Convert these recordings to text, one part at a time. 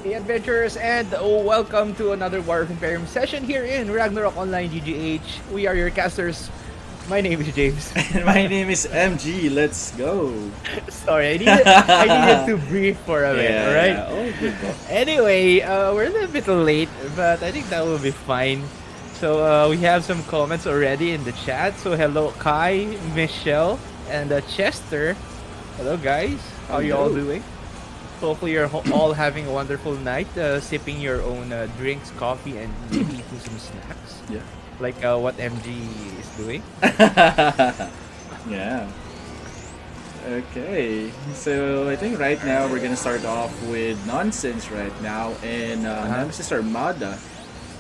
Hey adventurers, and welcome to another War of Imperium session here in Ragnarok Online GGH. We are your casters. My name is James. And my name is MG. Let's go. Sorry, I needed to breathe for a bit, alright? Yeah. Oh, good bro. Anyway, we're a little bit late, but I think that will be fine. So we have some comments already in the chat. So hello Kai, Michelle, and Chester. Hello guys, how are you all Hello. doing? Hopefully you're all having a wonderful night, sipping your own drinks, coffee, and maybe eating some snacks, Yeah. like what MG is doing. Yeah. Okay. So I think right now we're gonna start off with nonsense right now, and Nemesis Armada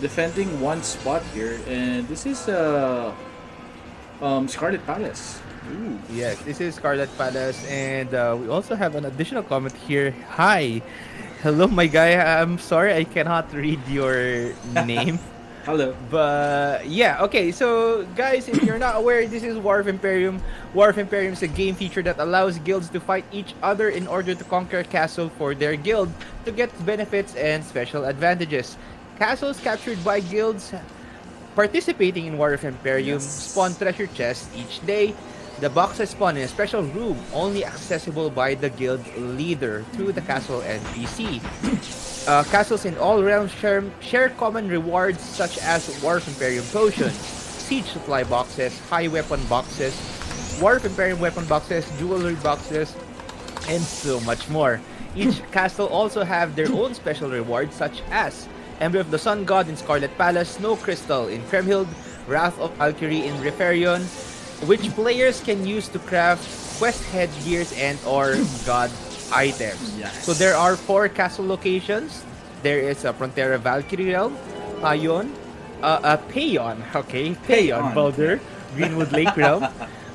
defending one spot here, and this is Scarlet Palace. Ooh. Yes, this is Scarlet Palace, and we also have an additional comment here. Hi, hello, my guy. I'm sorry I cannot read your name. Hello. But yeah, okay. So guys, if you're not aware, this is War of Imperium. War of Imperium is a game feature that allows guilds to fight each other in order to conquer a castle for their guild to get benefits and special advantages. Castles captured by guilds participating in War of Imperium Yes. spawn treasure chests each day. The boxes spawn in a special room only accessible by the guild leader through the castle NPC. Castles in all realms share common rewards such as War of Imperium potions, siege supply boxes, high weapon boxes, War of Imperium weapon boxes, jewelry boxes, and so much more. Each castle also have their own special rewards such as Emblem of the Sun God in Scarlet Palace, Snow Crystal in Kremhild, Wrath of Valkyrie in Referion, which players can use to craft quest headgears and or god items. Yes. So there are 4 castle locations. There is a Frontera Valkyrie Realm, Payon, Payon, okay, Payon, Payon. Baldur, Greenwood Lake Realm.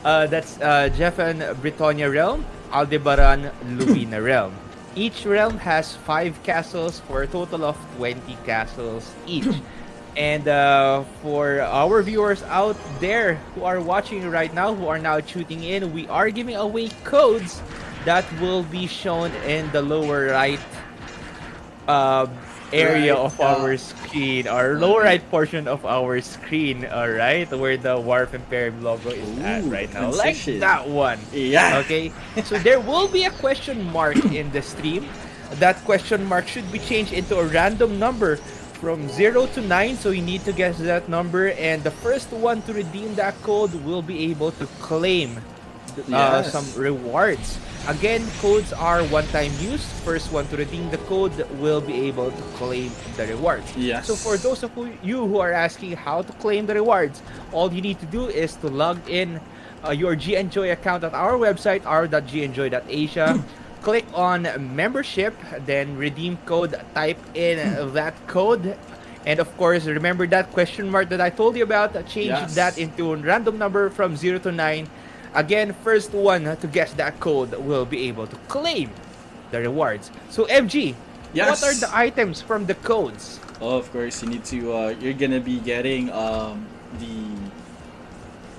That's Jeffan Britannia Realm, Aldebaran Lumina Realm. Each realm has 5 castles for a total of 20 castles each. And for our viewers out there who are watching right now, who are now tuning in, we are giving away codes that will be shown in the lower right area Right, of our screen, or lower right portion of our screen, alright, where the War of Imperium logo is at Ooh, right now. Like transition. that one. Yeah. Okay, so there will be a question mark in the stream. That question mark should be changed into a random number from 0 to 9, so you need to guess that number, and the first one to redeem that code will be able to claim Yes. some rewards. Again, codes are one-time use. First one to redeem the code will be able to claim the rewards. Yes. So for those of you who are asking how to claim the rewards, all you need to do is to log in your GEnjoy account at our website, r.genjoy.asia. Click on membership, then redeem code, type in that code, and of course remember that question mark that I told you about. Change Yes. that into a random number from 0 to 9. Again, first one to guess that code will be able to claim the rewards. So MG, Yes. what are the items from the codes? Oh, of course, you need to. You're gonna be getting the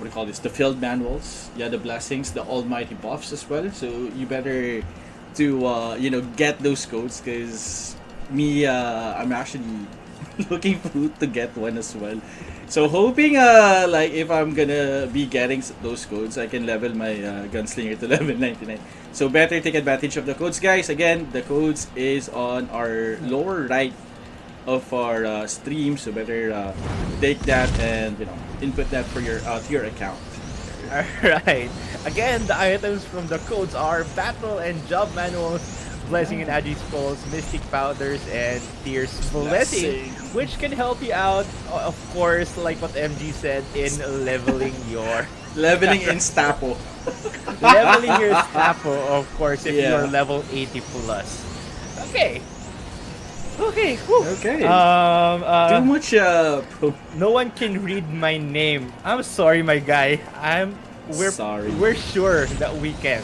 what do you call this? The field manuals. Yeah, the blessings, the almighty buffs as well. So you better to get those codes, because me I'm actually looking forward to get one as well. So hoping like if I'm gonna be getting those codes, I can level my gunslinger to level 99. So better take advantage of the codes, guys. Again, the codes is on our lower right of our stream, so better take that and input that for your to your account. Alright. Again, the items from the codes are battle and job manuals, blessing and agi scrolls, mystic powders, and fierce blessing, which can help you out, of course, like what MG said, in leveling your Leveling in Stapo. leveling your stapo, of course, if Yeah. you're level 80 plus. Okay. Okay. Whew. Okay. Too much No one can read my name. I'm sorry, my guy. Sorry. We're sure that we can,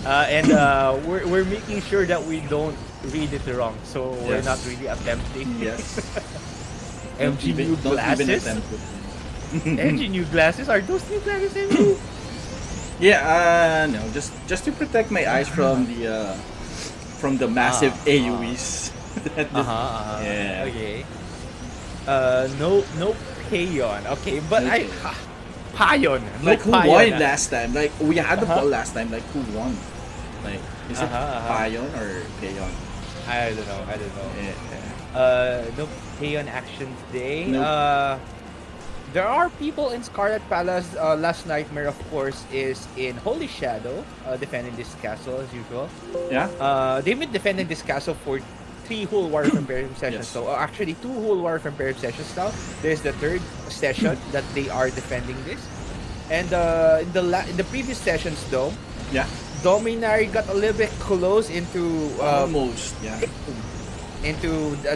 and we're making sure that we don't read it wrong. So we're Yes. not really attempting. Yes. MG new Don't even glasses. attempt it. MG new glasses. Are those new glasses, MG? Yeah, no, just to protect my eyes from the massive AoEs. Yeah. Okay. No Payon. Okay, but Okay. Payon. No Like who Payon. won last time? Like we had the Uh-huh. poll last time. Like who won? Like is it Uh-huh. Payon or Payon? I don't know. I don't know. Yeah. No Payon action today. Nope. There are people in Scarlet Palace. Last Nightmare, of course, is in Holy Shadow, defending this castle as usual. Yeah. They've been defending this castle for three whole War of Emperium sessions. Yes. So actually, two whole War of Emperium sessions now. There's the third session that they are defending this. And in the previous sessions, though, Yeah. Dominari got a little bit close into Almost. Yeah.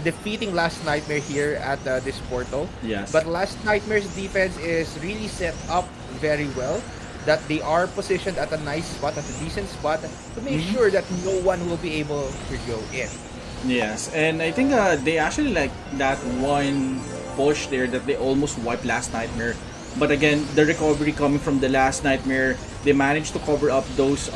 defeating Last Nightmare here at this portal. Yes. But Last Nightmare's defense is really set up very well. That they are positioned at a nice spot, at a decent spot, to make sure that no one will be able to go in. Yes, and I think they actually like that one push there that they almost wiped Last Nightmare. But again, the recovery coming from the Last Nightmare, they managed to cover up those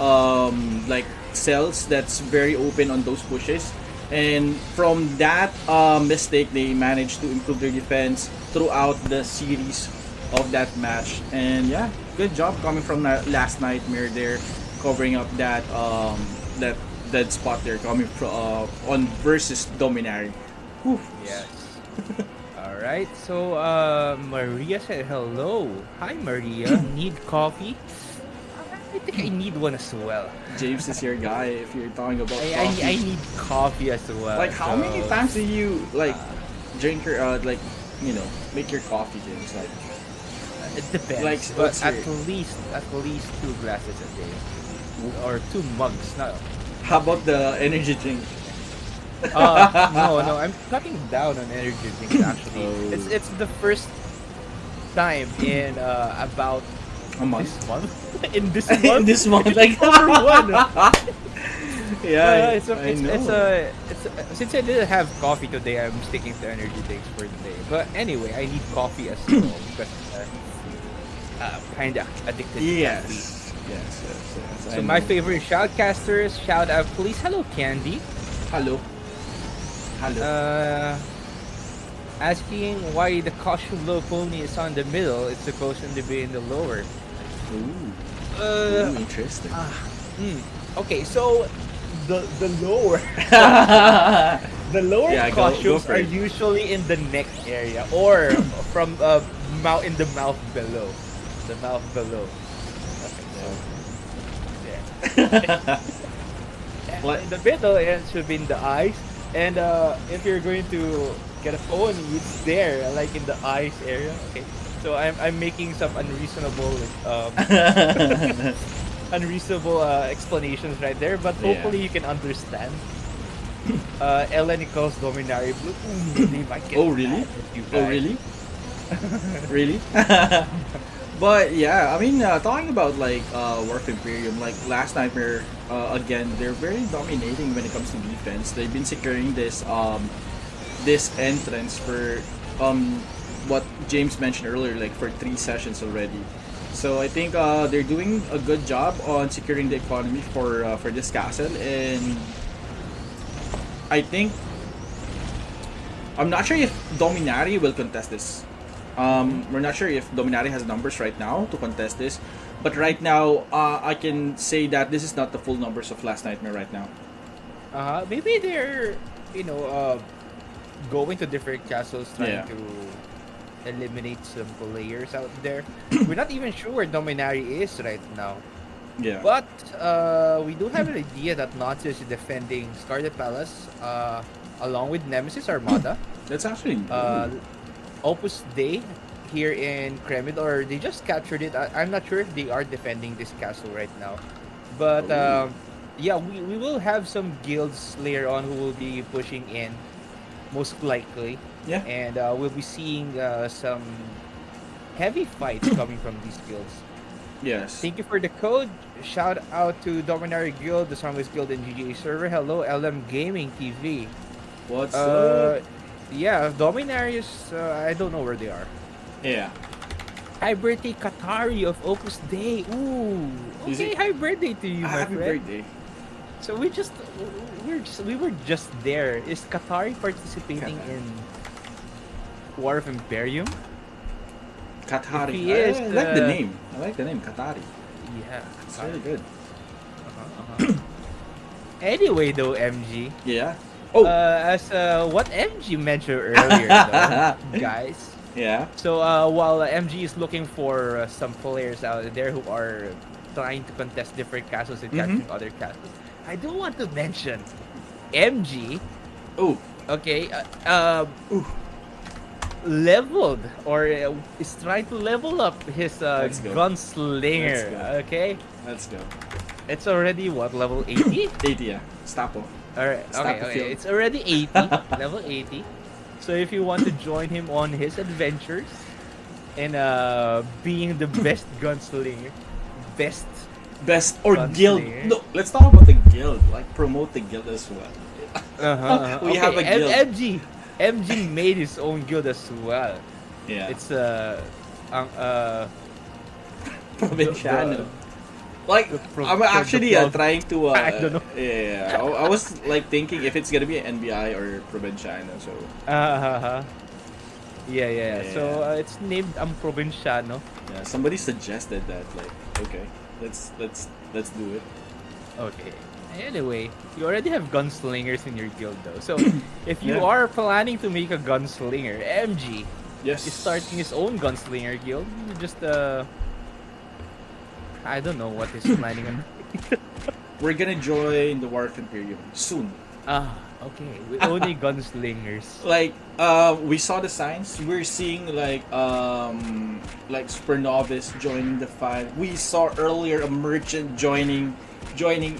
like cells that's very open on those pushes. And from that mistake, they managed to improve their defense throughout the series of that match. And yeah, good job coming from Last Nightmare there, covering up that that spot there coming from on versus Dominari. Whew. Yes. All right. So Maria said hello. Hi Maria. Need coffee? I think I need one as well. James is your guy if you're talking about I coffee. need coffee as well. Like how so, many times do you like uh, drink your like make your coffee, James? Like It depends, Like, but what's at your- least 2 glasses a day, or 2 mugs. No, how about the energy drink? no, I'm cutting down on energy drinks. Actually, Oh. it's the first time in about A month. this month. In this In month, this month, like over one. yeah, It's a, I it's, know. it's a, since I didn't have coffee today, I'm sticking to energy drinks for today. But anyway, I need coffee as well because kind of addicted to Yes. coffee. Yes. I So my know. favorite shoutcasters, shout out please. Hello Candy. Hello. Asking why the costume low pony is on the middle. It's supposed to be in the lower. Ooh. Uh, Interesting. okay, so the lower the lower Yeah, go costumes for are it. usually in the neck area or from mouth in the mouth below. The mouth below. Okay, so yeah. And What? in the middle, it should be in the eyes. And if you're going to get a pony, it's there, like in the eyes area. Okay. So I'm making some unreasonable explanations right there, but hopefully Yeah. you can understand. Ella Nichols Dominari Blue. They might get Oh really? mad at you Oh guys. really? Really? But yeah, I mean, talking about like Warf Imperium, like last Nightmare, again, they're very dominating when it comes to defense. They've been securing this entrance for what James mentioned earlier, like for 3 sessions already. So I think they're doing a good job on securing the economy for this castle, and I think I'm not sure if Dominari will contest this. We're not sure if Dominari has numbers right now to contest this, but right now I can say that this is not the full numbers of Last Nightmare right now. Maybe they're going to different castles trying Yeah. to eliminate some players out there. We're not even sure where Dominari is right now. Yeah. But we do have an idea that Nazis is defending Scarlet Palace along with Nemesis Armada. That's actually Opus Dei here in Kremid, or they just captured it. I'm not sure if they are defending this castle right now. But Ooh. yeah, we will have some guilds later on who will be pushing in, most likely. yeah. And we'll be seeing some heavy fights coming from these guilds. Yes. Thank you for the code. Shout out to Dominari Guild, the strongest guild in GGH server. Hello, LM Gaming TV. What's up? Yeah, Dominari is, I don't know where they are. Yeah. Hi birthday, Katari of Opus Day. Ooh. Is Okay, it- hi birthday to you, my Happy friend. birthday. So we were just there. Is Qatari participating Qatar. in War of Imperium? If Qatari. he is, I like the name. I like the name Qatari. yeah, It's Qatari. really good. Uh-huh. Anyway, though, MG, Yeah. Oh. as what MG mentioned earlier, though, guys. Yeah. So while MG is looking for some players out there who are trying to contest different castles and Mm-hmm. capturing other castles, I do want to mention MG. Oh. Okay, Ooh. leveled or is trying to level up his Let's go. gunslinger. Let's go. Okay, Let's go. it's already what, level 80? 80, yeah. Stapo. Alright, Stop okay, the okay. field. It's already 80, level 80. So if you want to join him on his adventures and being the best gunslinger, best Best or guild. gunslinger. No, let's talk about the guild. Like, promote the guild as well. We have a guild. MG made his own guild as well. Yeah. It's Provinciano. Like, pro- I'm pro- actually the pro- trying to. I don't know. Yeah, I was like thinking if it's gonna be an NBI or Provinciano. So yeah. So Yeah. it's named Provinciano. yeah, somebody suggested that. Like, okay, let's do it. Okay. Anyway, you already have gunslingers in your guild though. So if you Yeah. are planning to make a gunslinger, MG Yes. is starting his own gunslinger guild. You just I don't know what he's planning on. We're gonna join the War of Emperium soon. Okay. We only gunslingers. Like, we saw the signs. We're seeing like super novice joining the fight. We saw earlier a merchant joining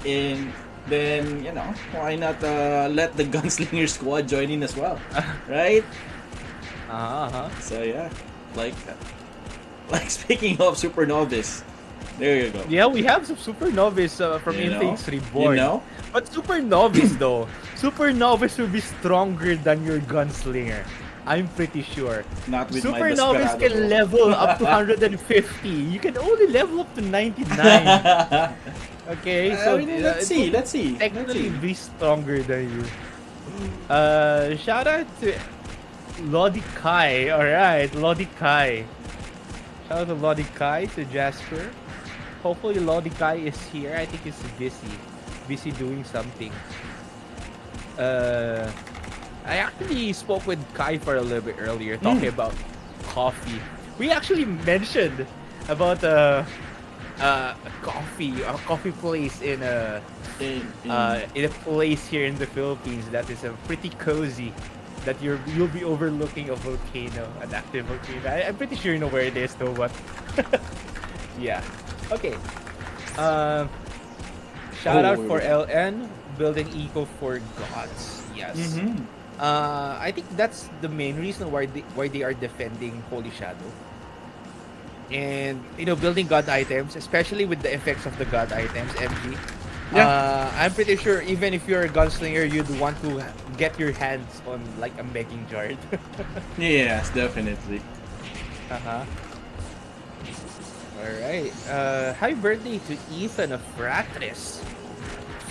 in. Then why not let the gunslinger squad join in as well, right? So yeah, like speaking of super novice, there you go. Yeah, we have some super novice from You know? Infinix Reborn. You know? But super novice though, super novice will be stronger than your gunslinger. I'm pretty sure. Not with Super my novice Desperado, can bro. level up to 150. You can only level up to 99. Okay, so let's see. Let's see. technically be stronger than you. Shout out to Lodi Kai. Alright, Lodi Kai. Shout out to Lodi Kai, to Jasper. Hopefully Lodi Kai is here. I think he's busy doing something. I actually spoke with Kai for a little bit earlier, talking about coffee. We actually mentioned about a coffee place in a place here in the Philippines that is pretty cozy. That you'll be overlooking a volcano, an active volcano. I'm pretty sure you know where it is, though. But yeah, okay. Shout out for LN building eco for gods. Yes. Mm-hmm. I think that's the main reason why they are defending Holy Shadow. And building god items, especially with the effects of the god items, MG. Yeah. I'm pretty sure even if you're a gunslinger, you'd want to get your hands on like a Megging Jard. Yes, definitely. Uh-huh. Alright. Happy birthday to Ethan of Fratres.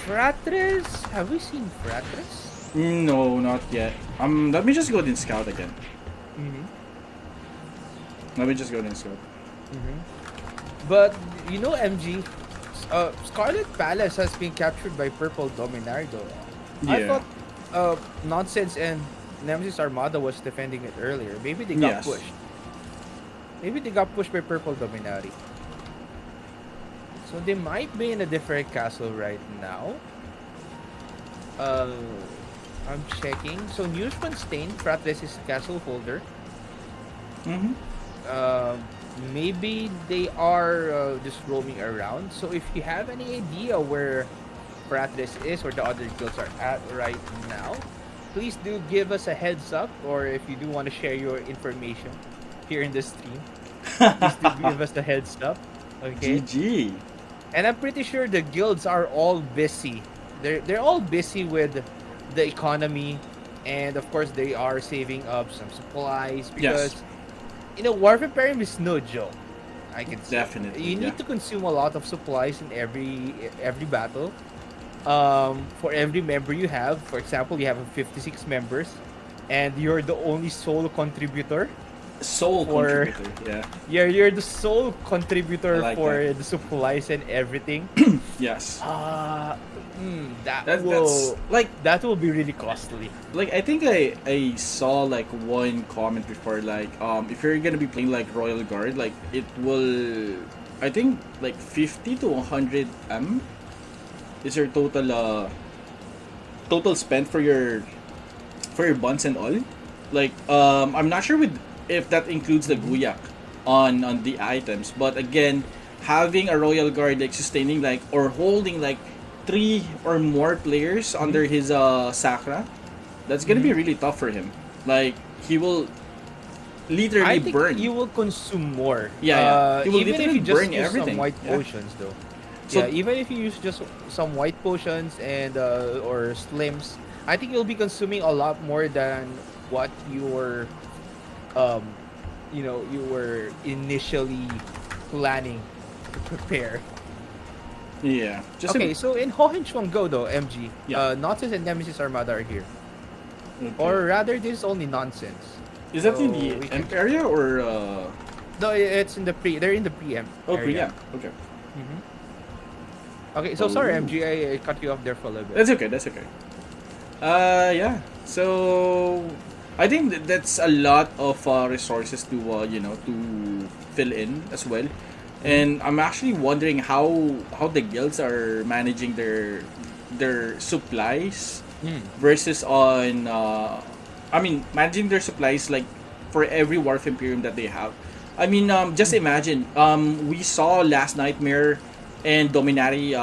Fratres? Have we seen Fratres? No, not yet. Let me just go in scout again. Mm-hmm. Let me just go in scout. But MG, Scarlet Palace has been captured by Purple Dominardo. I Yeah. thought Nonsense and Nemesis Armada was defending it earlier. Maybe they got Yes. pushed. Maybe they got pushed by Purple Dominari. So they might be in a different castle right now. I'm checking. So Newsman Stain, Fratres is castle holder. Mm-hmm. Maybe they are just roaming around. So if you have any idea where Fratres is or the other guilds are at right now, please do give us a heads up. Or if you do want to share your information here in the stream, please do give us the heads up. Okay. GG. And I'm pretty sure the guilds are all busy. They're all busy with the economy, and of course they are saving up some supplies because War of Emperium is no joke. I can say. Definitely, You yeah. need to consume a lot of supplies in every battle. For every member you have, for example, you have 56 members, and you're the only sole contributor Sole for contributor. Yeah. you're the sole I contributor like that. for the supplies and everything. Yes. Uh that That's will like be really costly. I think I saw like one comment before, like if you're gonna be playing like Royal Guard, like it will, I think like 50 to 100 is your total spent for your buns and all. Like I'm not sure with if that includes the Mhm. guyak on the items, but again, having a Royal Guard like sustaining like or holding like three or more players Mhm. under his Sakra, that's gonna be Mhm. really tough for him. Like he will I literally think burn. you will consume more. Yeah. He will Even if literally you just burn use some everything. white Yeah. potions, though. Yeah, So even if you use just some white potions and or slims, I think you'll be consuming a lot more than what um you were initially planning to prepare. yeah, just Okay, so in Hohenschwang Go though, MG, yeah. Nonsense and Nemesis Armada are here. Okay. Or rather, this is only nonsense. Is that in So the we can. Emp area or No, it's in the pre. They're in the PM oh area. yeah, okay. Hmm. Okay, so sorry, Oh. MG, I cut you off there for a little bit. That's okay. That's okay. Yeah. So I think that's a lot of resources to to fill in as well, Hmm. and I'm actually wondering how the guilds are managing their supplies Mm. versus on I mean managing their supplies like for every Wharf Imperium that they have. I mean just Mm. imagine we saw Last Nightmare and Dominari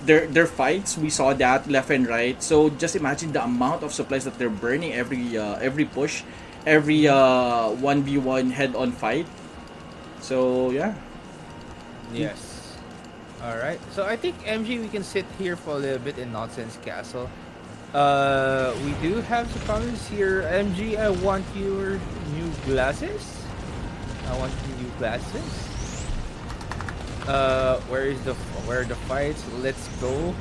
their fights, we saw that left and right. So just imagine the amount of supplies that they're burning every push, every Hmm. 1v1 head on fight. So yeah. Yes. All right. So I think MG, we can sit here for a little bit in Nonsense Castle. We do have some comments here. MG, I want your new glasses. I want your new glasses. Where are the fights? Let's go.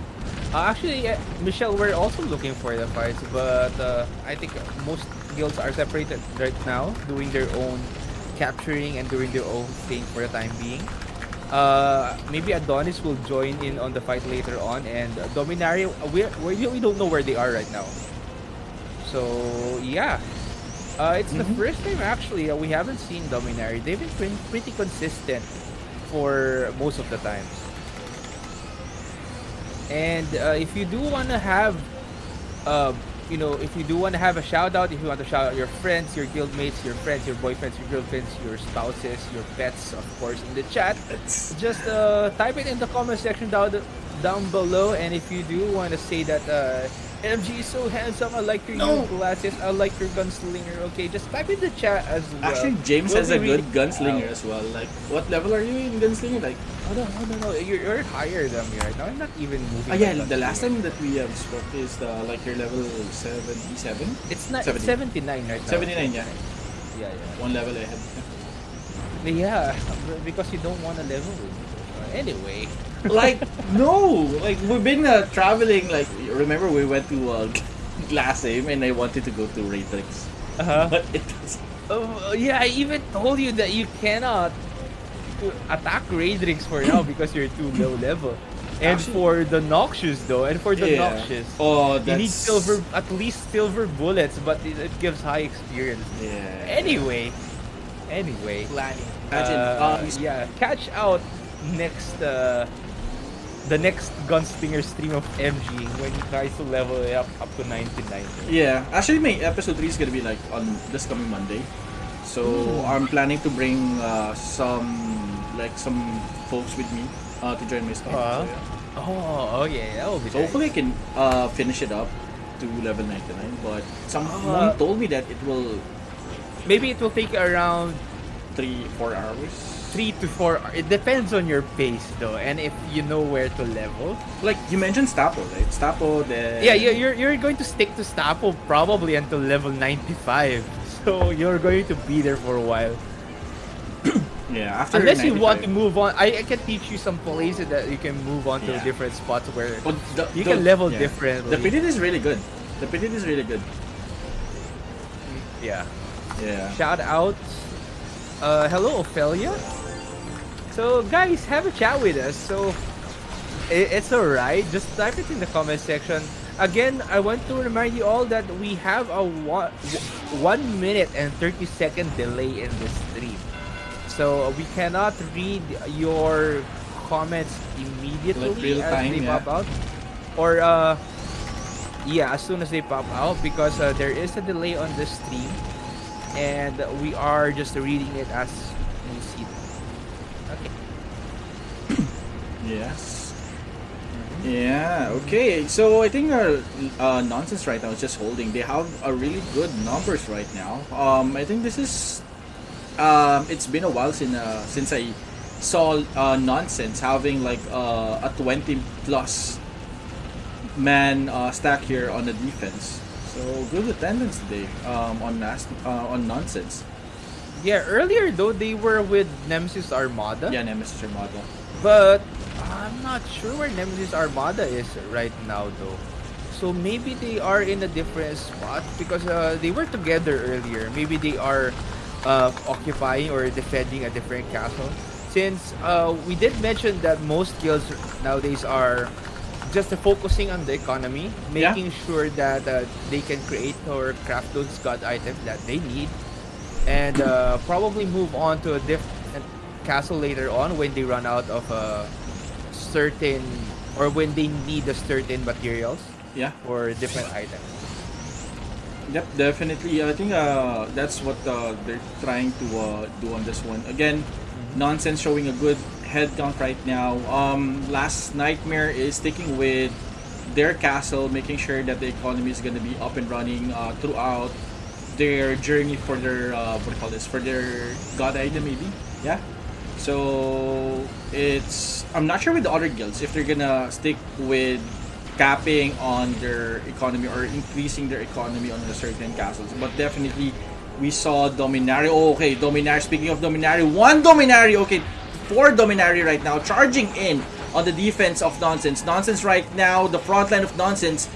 Actually, Michelle, we're also looking for the fights, but I think most guilds are separated right now, doing their own capturing and doing their own thing for the time being. Maybe Adonis will join in on the fight later on, and Dominaria, we don't know where they are right now. So yeah, it's the Mm-hmm. first time actually we haven't seen Dominari. They've been pretty consistent for most of the times. And if you do want to have, uh, if you do want to have a shout out, if you want to shout out your friends, your guildmates, your friends, your boyfriends, your girlfriends, your spouses, your pets, of course, in the chat, It's just type it in the comment section down below. And if you do want to say that MG is so handsome, I like your new no. glasses, I like your gunslinger, okay, just type in the chat as well. Actually, James We'll has be a good reading it out. gunslinger as well. Like, what level are you in gunslinger? Like, Oh no, no, no, no. You're higher than me right now. I'm not even moving ah my yeah, the last gunslinger. time that we have spoke is like your level 77, It's not. It's 70, 79 right now. 79. Yeah, 79. Yeah, yeah. one level ahead. Yeah, because you don't want to level with me. Anyway. Like no, like we've been traveling. Like remember we went to Glass Aim and I wanted to go to Raytrix, Uh-huh. but it was Yeah, I even told you that you cannot attack Raidrix for now because you're too low level. And actually for the Noxious though, and for the yeah. Noxious, Oh, you need that's at least silver bullets, but it gives high experience. yeah. Anyway, planning. Imagine Yeah, catch out next the next gunslinger stream of MG when he tries to level it up to 99. Yeah, actually, my episode 3 is gonna be like on this coming Monday. So I'm planning to bring some folks with me to join my stream. So, Uh, yeah. oh, okay, that will be So nice. hopefully I can finish it up to level 99. But someone Uh, told me that it will Maybe it will take around 3-4 hours. 3 to 4. It depends on your pace though, and if you know where to level. Like you mentioned Stapo, right? Stapo, then Yeah, you're going to stick to Stapo probably until level 95. So you're going to be there for a while. Yeah, after Unless you want 95. to move on, I can teach you some places that you can move on to Yeah. different spots where But you can level yeah. differently. The pity is really good. The pity is really good. Yeah. Yeah. Shout out. Hello, Ophelia. So, guys, have a chat with us. So, it's alright. Just type it in the comment section. Again, I want to remind you all that we have a 1 minute and 30-second delay in this stream. So we cannot read your comments Like immediately real as time, they yeah. pop out. Or, yeah, as soon as they pop out because there is a delay on the stream. And we are just reading it as we see it. Okay. Yes. Yeah. Okay. So I think nonsense right now is just holding. They have a really good numbers right now. I think this is. It's been a while since I saw nonsense having like a 20 plus man stack here on the defense. So good attendance today on nonsense. Yeah, earlier though they were with Nemesis Armada. Yeah, Nemesis Armada. But I'm not sure where Nemesis Armada is right now though. So maybe they are in a different spot because they were together earlier. Maybe they are occupying or defending a different castle. Since we did mention that most guilds nowadays are just focusing on the economy, Yeah. making sure that they can create or craft those god items that they need, and probably move on to a different castle later on when they run out of certain or when they need a certain materials Yeah. for different items. Yep, definitely. I think that's what they're trying to do on this one. Again, nonsense showing a good head count right now. Last Nightmare is sticking with their castle, making sure that the economy is going to be up and running throughout their journey for their what do you call this, for their god item maybe. Yeah. So it's, I'm not sure with the other guilds if they're gonna stick with capping on their economy or increasing their economy on a certain castles, but definitely we saw Dominaria. Oh, okay, Dominaria. Speaking of Dominaria, one Dominaria. Okay, four Dominaria right now charging in on the defense of nonsense. Nonsense right now, the front line of nonsense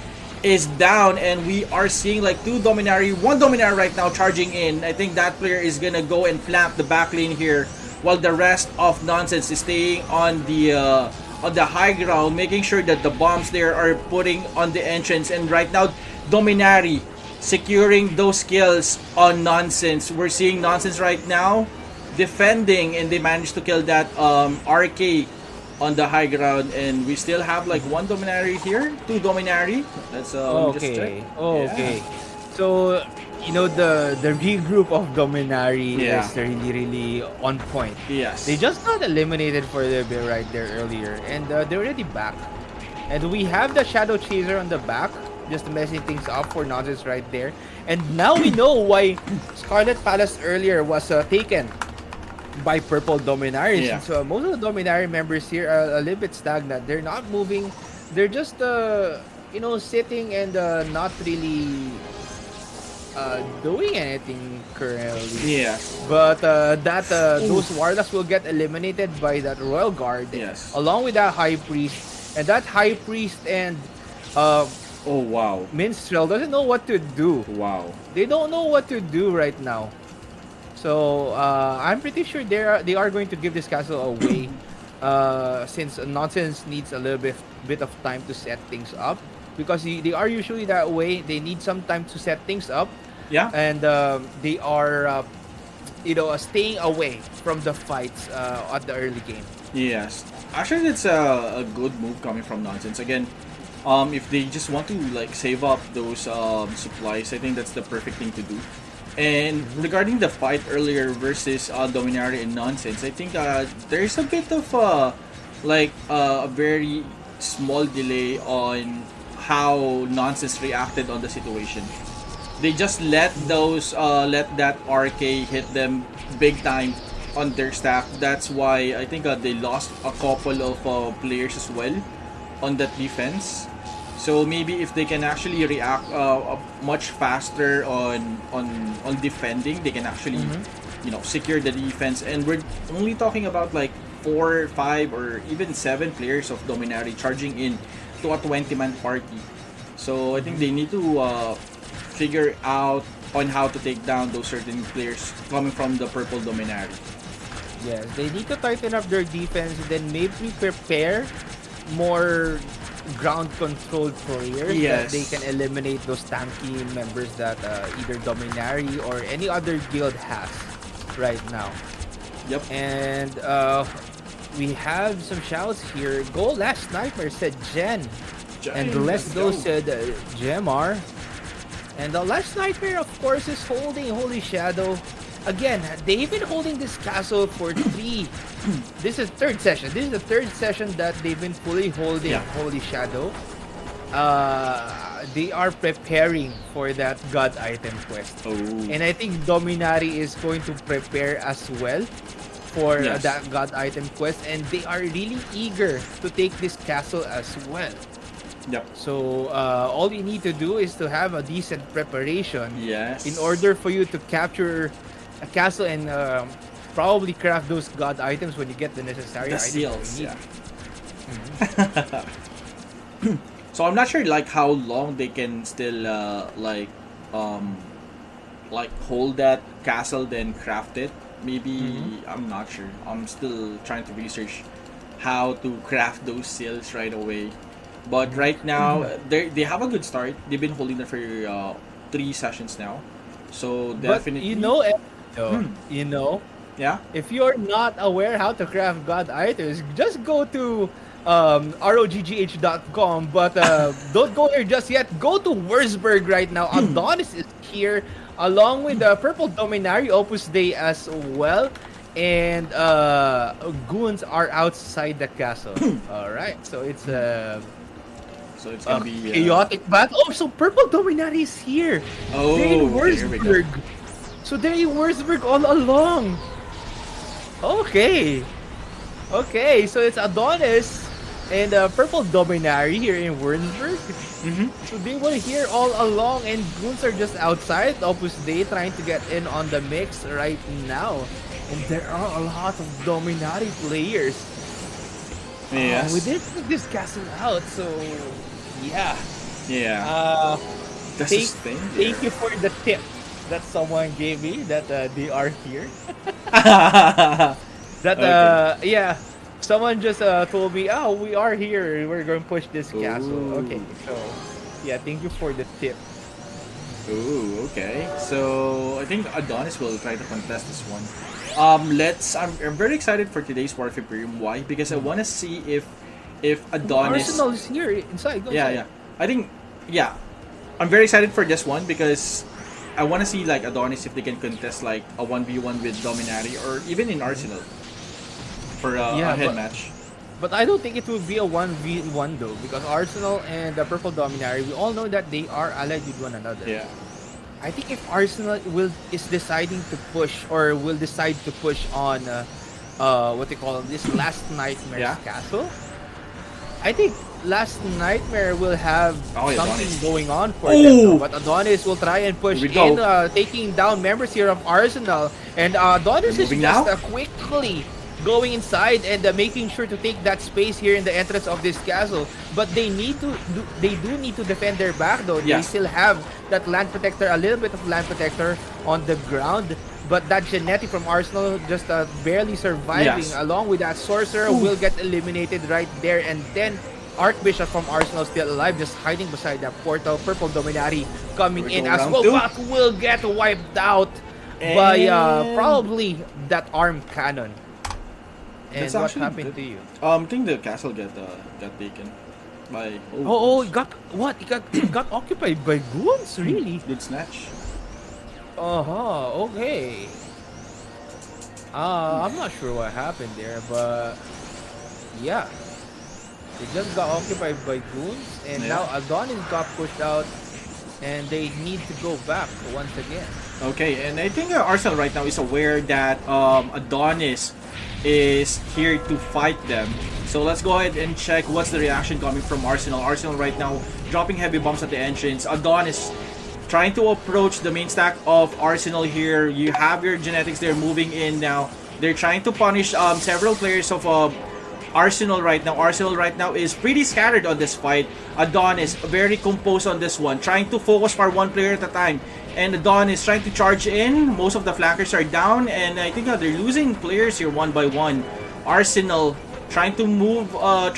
is down, and we are seeing like two Dominaria, one Dominaria right now charging in. I think that player is gonna go and flank the back lane here, while the rest of nonsense is staying on the high ground, making sure that the bombs there are putting on the entrance. And right now, Dominari securing those kills on nonsense. We're seeing nonsense right now defending, and they managed to kill that RK on the high ground. And we still have like one Dominari here, two Dominari. That's let me just check. Okay. So you know the regroup of Dominari Yeah. is really on point. Yes. They just got eliminated for a bit right there earlier, and they're already back. And we have the Shadow Chaser on the back, just messing things up for nonsense right there. And now we know why Scarlet Palace earlier was taken by Purple Dominaries. Yeah. So most of the Dominari members here are a little bit stagnant. They're not moving. They're just sitting and not really doing anything currently. Yes. But those warlocks will get eliminated by that Royal Guard. Yes. Along with that High Priest. And that High Priest and Oh wow. Minstrel doesn't know what to do. Wow. They don't know what to do right now. So I'm pretty sure they are going to give this castle away. Since Nonsense needs a little bit of time to set things up. Because they are usually that way. They need some time to set things up. Yeah. And they are staying away from the fights at the early game. Yes, actually, it's a good move coming from nonsense. Again, if they just want to like save up those supplies, I think that's the perfect thing to do. And regarding the fight earlier versus Dominari and nonsense, I think there's a bit of a very small delay on how nonsense reacted on the situation. They just let that RK hit them big time on their stack. That's why I think they lost a couple of players as well on that defense. So maybe if they can actually react much faster on defending, they can actually secure the defense. And we're only talking about like 4, 5, or even 7 players of Dominari charging in to a 20-man party. So I think they need to figure out on how to take down those certain players coming from the purple Dominari. Yes, they need to tighten up their defense and then maybe prepare more ground control players that Yes. they can eliminate those tanky members that either Dominari or any other guild has right now. Yep. And we have some shouts here. Go Last Nightmare said Jen. And the Let's Go said Gemar. And the Last Nightmare, of course, is holding Holy Shadow. Again, they've been holding this castle for this is third session. This is the third session that they've been fully holding Holy Shadow. They are preparing for that God item quest. Oh. And I think Dominari is going to prepare as well for that God item quest. And they are really eager to take this castle as well. Yep. So all you need to do is to have a decent preparation in order for you to capture a castle and probably craft those god items when you get the necessary items seals. you need. So I'm not sure like how long they can still hold that castle then craft it. Maybe I'm not sure. I'm still trying to research how to craft those seals right away. But right now, they have a good start. They've been holding it for 3 sessions now. So definitely... But if you're not aware how to craft god items, just go to roggh.com. But don't go there just yet. Go to Wurzburg right now. Adonis is here, along with the Purple Dominari Opus Dei as well. And goons are outside the castle. Alright, so it's gonna be chaotic battle. Oh, so Purple Dominari is here. Oh, they're in there we go. Wurzburg. So they're in Wurzburg all along. Okay, so it's Adonis and Purple Dominari here in Wurzburg. So they were here all along, and goons are just outside Opus Dei trying to get in on the mix right now. And there are a lot of Dominari players. Yes. We did take this castle out, so yeah. That's his thing. Thank you for the tip that someone gave me that they are here. Someone just told me, oh, we are here. We're going to push this castle. Okay, so thank you for the tip. Ooh, okay. So I think Adonis will try to contest this one. I'm very excited for today's War of Emperium. Why? Because I want to see if Adonis... Arsenal is here inside. Go inside. I think, I'm very excited for this one because I want to see like Adonis if they can contest like a 1v1 with Dominari or even in Arsenal for a head match. But I don't think it will be a 1v1 though, because Arsenal and the Purple Dominari, we all know that they are allied with one another. Yeah. I think if Arsenal is deciding to push or will decide to push on what they call this Last Nightmare's castle, I think Last Nightmare will have something Adonis. Going on for them. But Adonis will try and push in, taking down members here of Arsenal. And Adonis is just quickly going inside and making sure to take that space here in the entrance of this castle. But they do need to defend their back though. They still have that land protector, a little bit of land protector on the ground. But that Genetti from Arsenal just barely surviving, along with that Sorcerer will get eliminated right there. And then Archbishop from Arsenal still alive, just hiding beside that portal. Purple Dominari coming in as well, but will get wiped out by probably that arm cannon. And what happened to you? I think the castle got taken by. It got occupied by goons, really? Good snatch. Okay. I'm not sure what happened there, but yeah. They just got occupied by goons, and now Adonis got pushed out, and they need to go back once again. Okay, and I think Arsenal right now is aware that Adonis is here to fight them. So let's go ahead and check what's the reaction coming from Arsenal. Arsenal right now dropping heavy bombs at the entrance. Adonis trying to approach the main stack of Arsenal here. You have your genetics, they're moving in now. They're trying to punish several players of Arsenal right now. Arsenal right now is pretty scattered on this fight. Adonis very composed on this one, trying to focus for one player at a time. And Adonis trying to charge in. Most of the flankers are down, and I think they're losing players here one by one. Arsenal trying to move on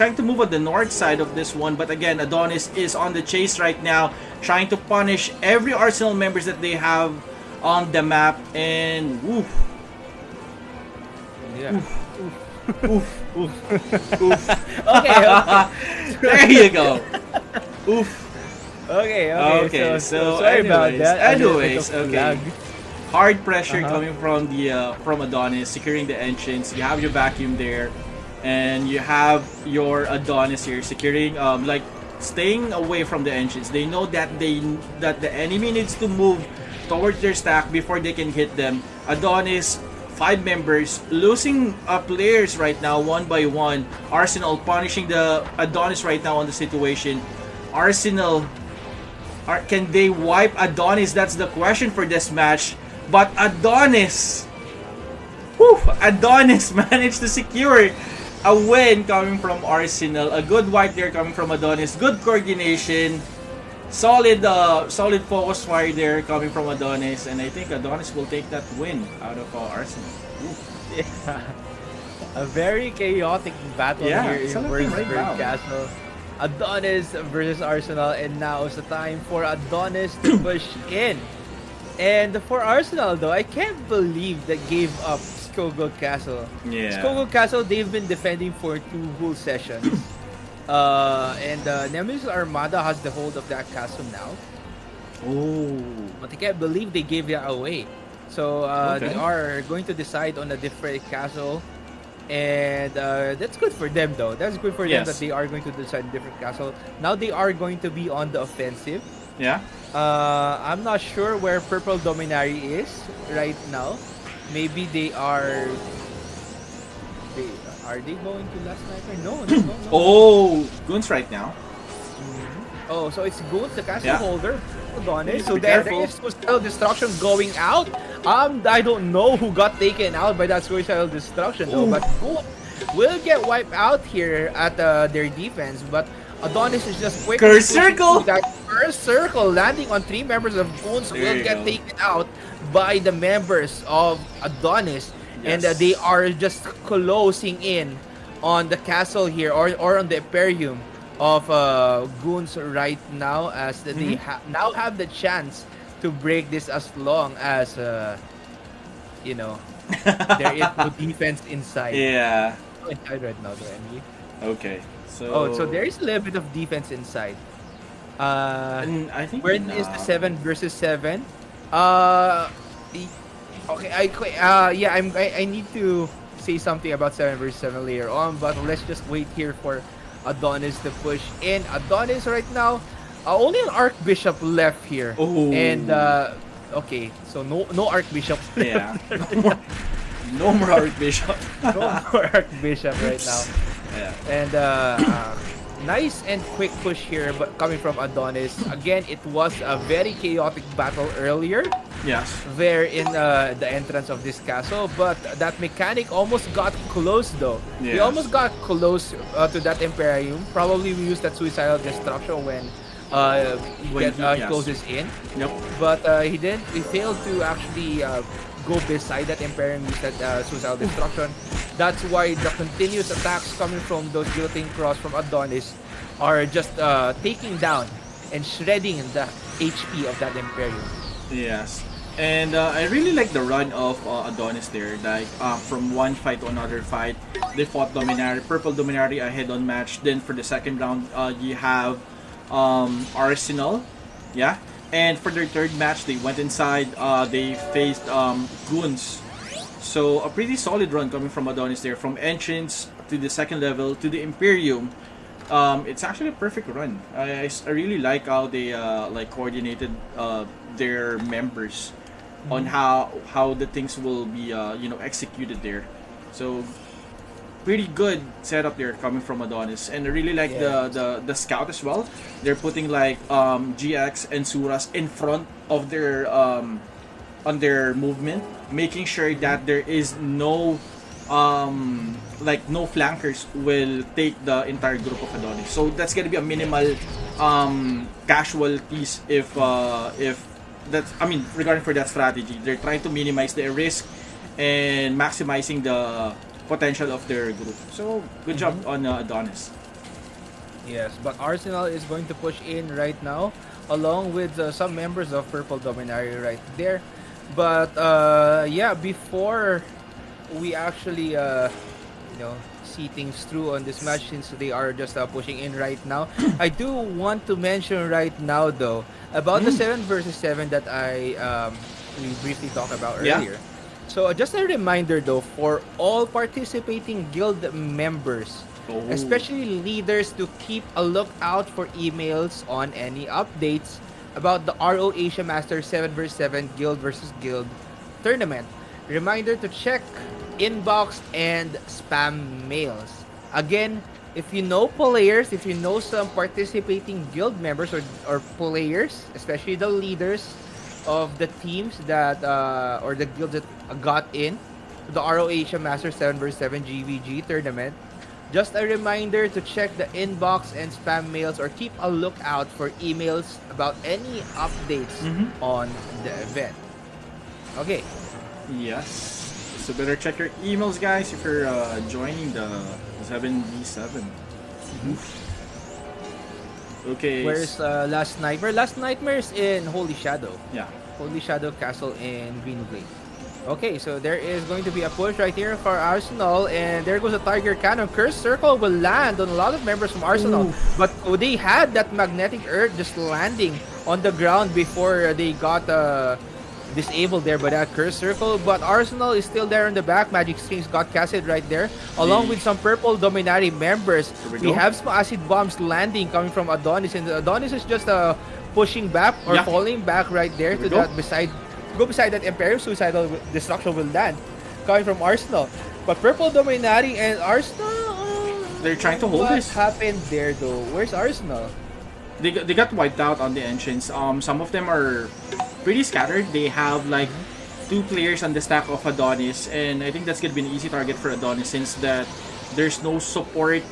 the north side of this one, but again, Adonis is on the chase right now, trying to punish every Arsenal members that they have on the map, and woof. Yeah. Oof. Oof. Oof. Okay. There you go. Oof. Okay. So sorry about anyways, that. anyways, okay. Lag. Hard pressure coming from the from Adonis, securing the entrance. You have your vacuum there, and you have your Adonis here securing, like staying away from the entrance. They know that that the enemy needs to move towards their stack before they can hit them. Adonis, 5 members losing players right now one by one. Arsenal punishing the Adonis right now on the situation. Arsenal, can they wipe Adonis? That's the question for this match. But Adonis managed to secure a win coming from Arsenal. A good wipe there coming from Adonis. Good coordination. Solid focus fire there coming from Adonis. And I think Adonis will take that win out of Arsenal. Yeah. A very chaotic battle here in Wordsburg Castle. Adonis versus Arsenal, and now it's the time for Adonis to push in. And for Arsenal, though, I can't believe they gave up Skogul Castle. Yeah. Skogul Castle, they've been defending for 2 whole sessions. And Nemesis Armada has the hold of that castle now. Oh. But I can't believe they gave that away. So they are going to decide on a different castle. And that's good for them, though. That's good for them that they are going to decide a different castle. Now they are going to be on the offensive. Yeah. I'm not sure where Purple Dominari is right now. Maybe they are. Are they going to last sniper? No. Oh, Goons right now. Oh, so it's Goons, the castle holder. Adonis. So Be there careful. is suicidal destruction going out. I don't know who got taken out by that suicidal destruction though, but Goons will get wiped out here at their defense. But Adonis is just quick. Curse circle. That curse circle landing on 3 members of Goons will get taken out by the members of Adonis. And they are just closing in on the castle here, or on the Emperium of Goons right now, as they now have the chance to break this as long as there is no defense inside. Yeah. Inside right now, though, Emily. Okay. So. So there is a little bit of defense inside. And I think where is the 7 versus 7? Okay, I need to say something about 7 versus 7 later on, but let's just wait here for Adonis to push in. Adonis right now, only an Archbishop left here. Oh. And okay, so no Archbishop. Yeah. No more Archbishop. No more Archbishop right now. Yeah. And nice and quick push here, but coming from Adonis. Again, it was a very chaotic battle earlier. Yes. There in the entrance of this castle, but that mechanic almost got close though. Yes. We almost got close to that Emperium. Probably we used that suicidal destruction when he closes in. Yep. But he didn't. He failed to actually go beside that Emperium, use that suicidal destruction. That's why the continuous attacks coming from those guillotine cross from Adonis are just taking down and shredding the HP of that Emperium. Yes. And I really like the run of Adonis there. Like from one fight to another fight, they fought Dominari, Purple Dominari ahead on match. Then for the second round, you have Arsenal, yeah. And for their third match, they went inside. They faced Goons. So a pretty solid run coming from Adonis there, from entrance to the second level to the Emperium. It's actually a perfect run. I really like how they coordinated their members on how the things will be executed there. So pretty good setup there coming from Adonis, and I really like Yeah. the scout as well. They're putting like GX and Suras in front of their on their movement, making sure that there is no like no flankers will take the entire group of Adonis. So that's gonna be a minimal casualties if that's, I mean, regarding for that strategy. They're trying to minimize the risk and maximizing the potential of their group. So good job on Adonis. Yes, but Arsenal is going to push in right now, along with some members of Purple Dominari right there. But yeah, before we actually see things through on this match, since they are just pushing in right now, I do want to mention right now though about the 7 versus 7 that we briefly talked about Yeah. earlier. So just a reminder though for all participating guild members, Oh. especially leaders, to keep a lookout for emails on any updates about the RO Asia Masters 7 vs 7 Guild versus Guild tournament. Reminder to check inbox and spam mails. Again, if you know players, if you know some participating guild members or players, especially the leaders of the teams that or the guilds that got in to the RO Asia Masters 7 vs 7 GVG tournament, just a reminder to check the inbox and spam mails or keep a lookout for emails about any updates on the event. Okay. Yes. So better check your emails, guys, if you're joining the 7v7. Okay. Where's Last Nightmare? Last Nightmare is in Holy Shadow. Yeah. Holy Shadow Castle in Green Blade. Okay, so there is going to be a push right here for Arsenal, and there goes a Tiger Cannon. Curse Circle will land on a lot of members from Arsenal, but they had that Magnetic Earth just landing on the ground before they got disabled there by that Curse Circle. But Arsenal is still there in the back. Magic Strings got casted right there, along with some Purple Dominati members. We have some Acid Bombs landing coming from Adonis, and Adonis is just pushing back or falling back right there to that beside that Emperium. Suicidal Destruction will land coming from Arsenal. But Purple Dominati and Arsenal, they're trying to hold this. What happened there though? Where's Arsenal? They got wiped out on the entrance. Some of them are pretty scattered. They have like 2 players on the stack of Adonis, and I think that's gonna be an easy target for Adonis since that there's no support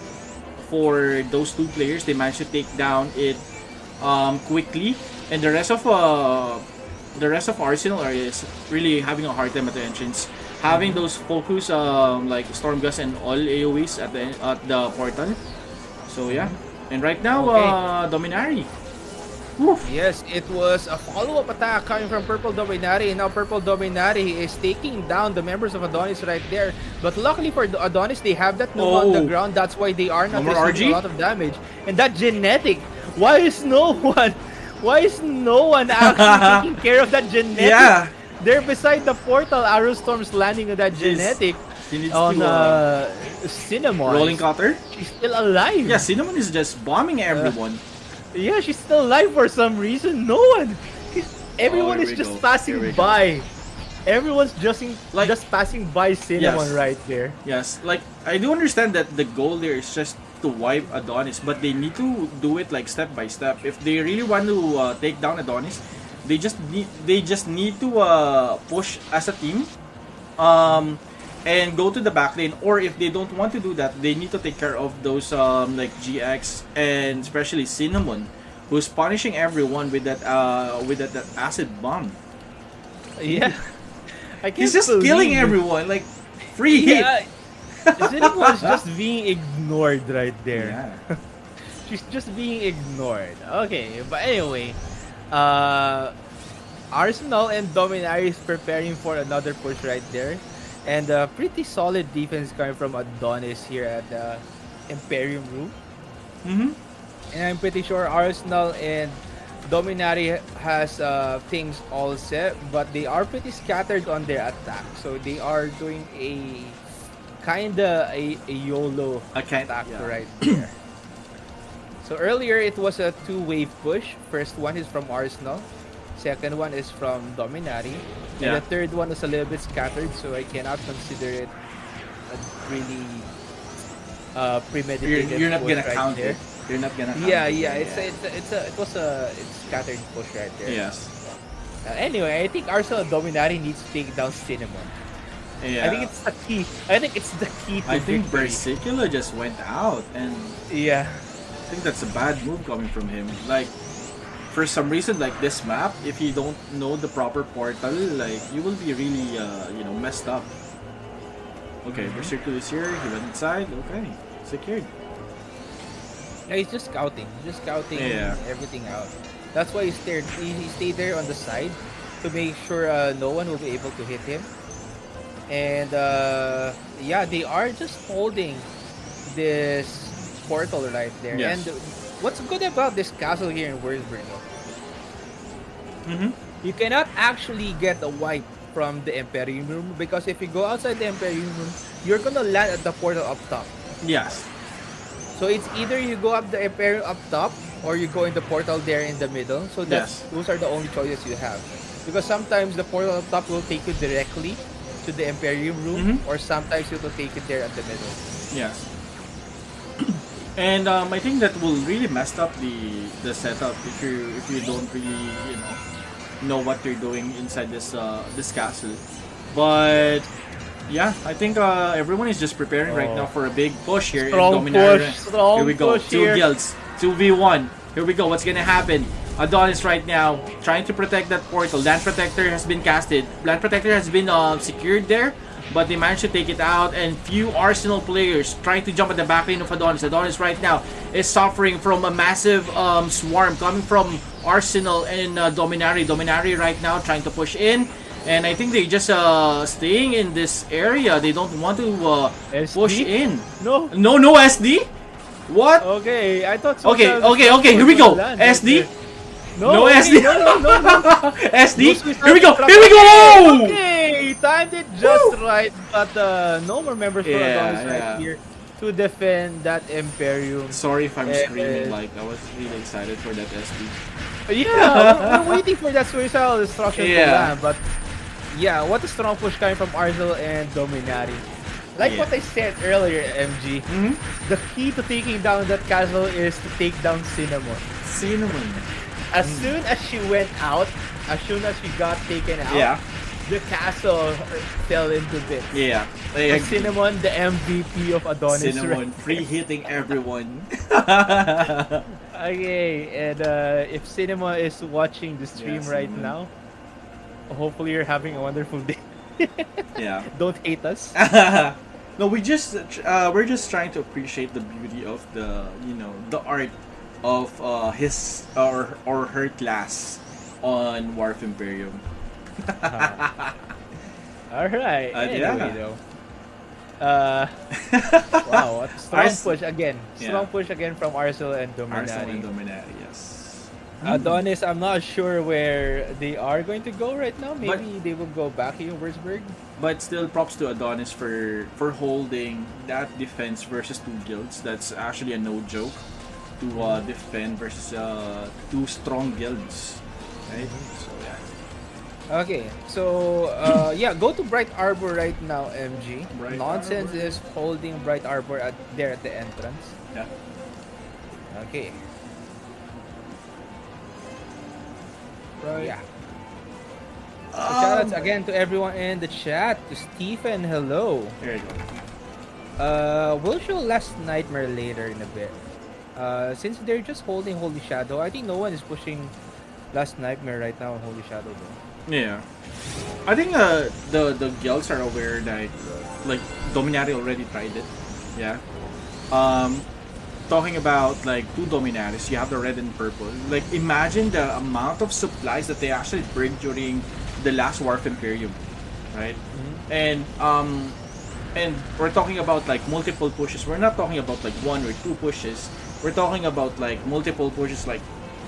for those 2 players. They managed to take down it quickly, and the rest of Arsenal is really having a hard time at the entrance. Having those focus like Stormgust and all AoEs at the portal. So yeah. And right now, Dominari. Woof. Yes, it was a follow-up attack coming from Purple Dominati, and now Purple Dominati is taking down the members of Adonis right there. But luckily for Adonis, they have that Nova on the ground. That's why they are not receiving a lot of damage. And that Genetic, why is no one actually taking care of that Genetic? Yeah. They're beside the portal. Arrow Storm's landing on that Genetic. On Cinnamon. Rolling Cutter? She's still alive. Yeah, Cinnamon is just bombing everyone. Yeah, she's still alive for some reason. No one. Everyone is just passing by. Everyone's just passing by Cinnamon right there. Yes, like I do understand that the goal there is just to wipe Adonis, but they need to do it like step by step. If they really want to take down Adonis, they just need to push as a team. And go to the back lane, or if they don't want to do that, they need to take care of those like GX and especially Cinnamon, who's punishing everyone with that acid bomb. Yeah, he's just killing everyone like free hit. Cinnamon's just being ignored right there. Yeah. She's just being ignored. Okay, but anyway, Arsenal and Dominari is preparing for another push right there. And pretty solid defense coming from Adonis here at the Emperium room. And I'm pretty sure Arsenal and Dominari has things all set, but they are pretty scattered on their attack. So they are doing a kinda a YOLO attack right there. So earlier it was a 2-wave push. First one is from Arsenal. Second one is from Dominari. And the third one is a little bit scattered, so I cannot consider it a really premeditated You're not push gonna right count there. it. You're not gonna count Yeah, it. yeah, Yeah. it's scattered push right there. Yes. Anyway, I think Arsenal Dominati needs to take down Cinnamon. I think Yeah. it's the key. I think it's the key to I think victory. Versicula just went out, and Yeah. I think that's a bad move coming from him. Like, for some reason, like this map, if you don't know the proper portal, like you will be really, messed up. Okay, Versicula is here. He went inside. Okay, secured. Yeah, he's just scouting. He's just scouting Yeah. everything out. That's why he stayed there on the side to make sure no one will be able to hit him. And yeah, they are just holding this portal right there. Yes. And what's good about this castle here in Würzburg, though, Mm-hmm. you cannot actually get a wipe from the Emperium room because if you go outside the Emperium room, you're gonna land at the portal up top. Yes. So it's either you go up the Emperium up top or you go in the portal there in the middle. So those are the only choices you have. Because sometimes the portal up top will take you directly to the Emperium room, or sometimes it will take you there at the middle. Yes. And I think that will really mess up the setup if you don't really know what you're doing inside this castle. But yeah, I think everyone is just preparing right now for a big push here Strong in Dominaria. push, strong Here we go. push Two here. guilds, 2v1. Here we go. What's gonna happen? Adonis right now trying to protect that portal. Land Protector has been casted. Land Protector has been secured there, but they managed to take it out. And few Arsenal players trying to jump at the back lane of Adonis. Adonis right now is suffering from a massive swarm coming from Arsenal and Dominari. Dominari right now trying to push in. And I think they just staying in this area. They don't want to push SD? in. No. No SD? What? Okay, I thought. Okay, here we go. SD? No okay, SD. No. SD? No Here we go. suicide Here we go. Okay, timed it just right, but no more members for Adonis Yeah. right here to defend that Emperium. Sorry if I'm screaming. Like I was really excited for that SD. Yeah, we're waiting for that suicidal destruction to Yeah. land, but yeah, what a strong push coming from Arsenal and Dominati. Like what I said earlier, MG, the key to taking down that castle is to take down Cinnamon. Cinnamon. As soon as she went out, as soon as she got taken out, Yeah. the castle fell into bits. Yeah. And Cinnamon, the MVP of Adonis. Cinnamon free hitting everyone. Okay, and if Cinnamon is watching the stream right Cinnamon. now, hopefully you're having a wonderful day. Yeah. Don't hate us. No, we're just trying to appreciate the beauty of the art of his or her class on Wharf Imperium. Alright, anyway yeah. though. Wow, what a strong push again. Strong Yeah. push again from Arsenal and Arsenal and Dominati. Dominati, yes. Adonis, I'm not sure where they are going to go right now. Maybe they will go back in Würzburg. But still, props to Adonis for holding that defense versus two guilds. That's actually a no joke to defend versus two strong guilds, right? So yeah. Okay, so yeah, go to Bright Arbor right now, MG. Bright Nonsense Arbor. is holding Bright Arbor there at the entrance. Yeah. Okay. Right. Yeah. So shoutouts again to everyone in the chat. To Stephen, hello. There you We'll show Last Nightmare later in a bit. Since they're just holding Holy Shadow, I think no one is pushing Last Nightmare right now on Holy Shadow though. go. Yeah. I think the guilds are aware that like Dominati already tried it. Yeah. Talking about like two Dominaris, you have the red and purple. Like imagine the amount of supplies that they actually bring during the last Wharf Imperium, right? And we're talking about like multiple pushes. We're not talking about like one or two pushes. We're talking about like multiple pushes, like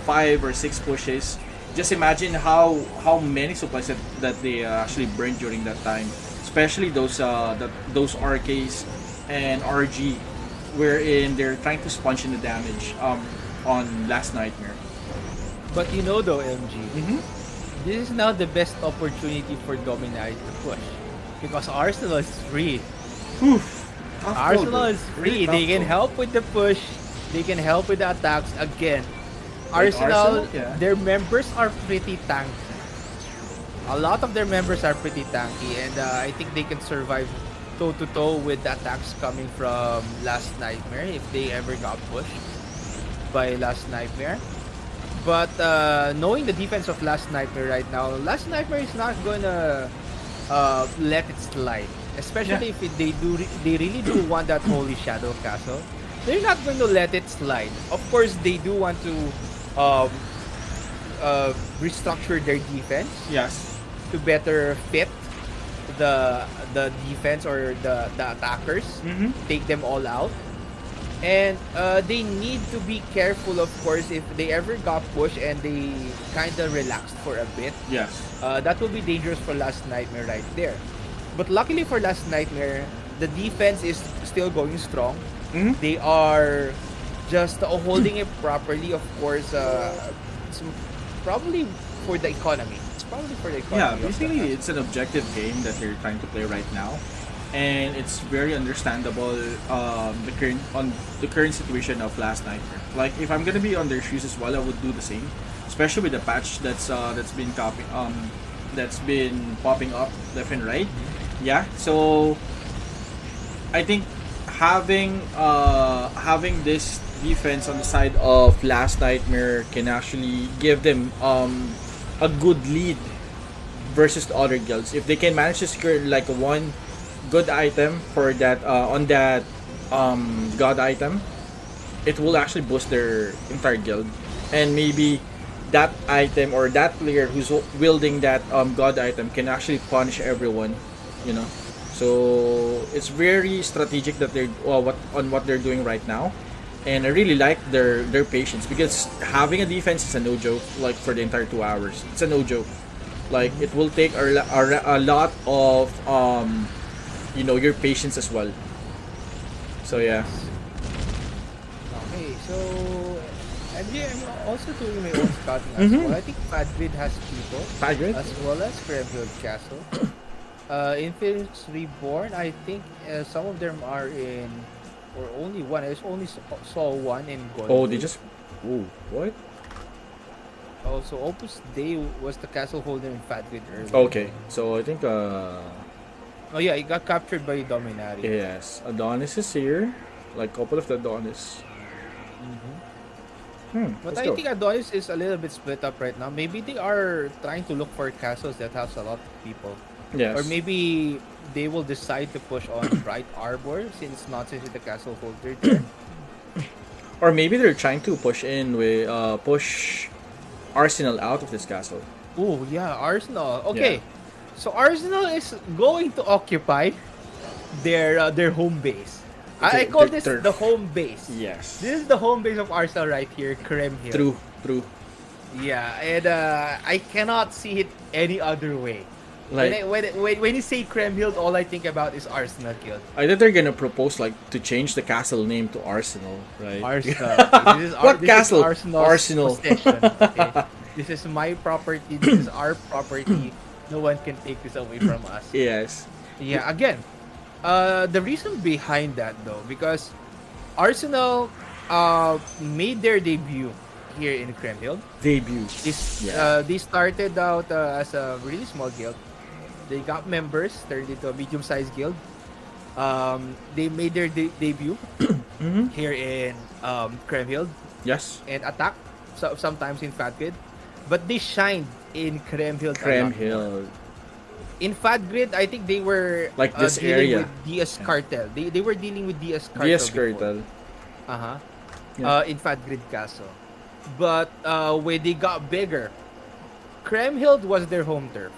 5 or 6 pushes. Just imagine how many supplies that they actually bring during that time, especially those RKs and RG, wherein they're trying to sponge in the damage on Last Nightmare. But you know though, MG, this is now the best opportunity for Dominati to push. Because Arsenal is free. Oof. Tough call, Arsenal bro. is Really free. tough They can call. help with the push. They can help with the attacks. Again, Like Arsenal, Arsenal, yeah. their members are pretty tanky. A lot of their members are pretty tanky, and I think they can survive toe to toe with the attacks coming from Last Nightmare if they ever got pushed by Last Nightmare. But knowing the defense of Last Nightmare right now, Last Nightmare is not gonna let it slide. Yeah. Especially if they really do want that Holy Shadow Castle. They're not going to let it slide. Of course, they do want to um, restructure their defense Yes. to better fit the defense or the attackers. Mm-hmm. Take them all out. And they need to be careful, of course, if they ever got pushed and they kind of relaxed for a bit. Yes. That will be dangerous for Last Nightmare right there. But luckily for Last Nightmare, the defense is still going strong. Mm-hmm. They are just holding it properly, of course. It's probably for the economy. It's probably for the Yeah, economy. basically it's an objective game that they're trying to play right now, and it's very understandable the current situation of Last Nightmare. Like if I'm gonna be on their shoes as well, I would do the same, especially with the patch that's been popping up left and right. Yeah, so I think having this defense on the side of Last Nightmare can actually give them a good lead versus the other guilds. If they can manage to secure like one good item for that on that god item, it will actually boost their entire guild, and maybe that item or that player who's wielding that god item can actually punish everyone, you know. So it's very strategic that they're what they're doing right now, and I really like their patience, because having a defense is a no joke. Like for the entire 2 hours, it's a no joke. Like it will take a lot of your patience as well. So yeah. Okay, so and yeah, I'm also doing my own scouting as Mm-hmm. well. I think Madrid has people Padrid? as well as Kremlin Castle. Infinix Reborn, I think some of them are in, or only one. I just only saw one in Gold. Oh, they just. Oh, what? Also, Opus Dei was the castle holder in Fadgrid earlier. Okay, so I think Oh yeah, he got captured by Dominari. yes, Adonis is here. Like couple of the Adonis. But Let's I go. think Adonis is a little bit split up right now. Maybe they are trying to look for castles that has a lot of people. Yes. Or maybe they will decide to push on Bright Arbor since Nonsense is the castle holder there. Or maybe they're trying to push Arsenal out of this castle. Oh yeah, Arsenal. Okay, so Arsenal is going to occupy their home base. I call Their this turf. the home base. Yes. This is the home base of Arsenal right here, Krem Hill. True. Yeah, and I cannot see it any other way. Like When you say Krem Hill, all I think about is Arsenal Guild. I thought they're gonna propose like to change the castle name to Arsenal, right? Arsenal. What castle? This is Arsenal's Arsenal. possession. Okay? This is my property. This is our property. No one can take this away from us. Yes. Yeah, again, the reason behind that though, because Arsenal made their debut here in Kremhild. Debut. They started out as a really small guild. They got members, turned into a medium-sized guild. They made their debut here in Kremhild Yes. and attacked sometimes in Fatgrid, but they shined in Kremhild. Kremhild. In Fatgrid, I think they were Like this dealing area. with DS Cartel. They were dealing with DS Cartel. Yes, Cartel. Uh-huh. Yeah. In Fatgrid Castle. But when they got bigger, Kremhild was their home turf.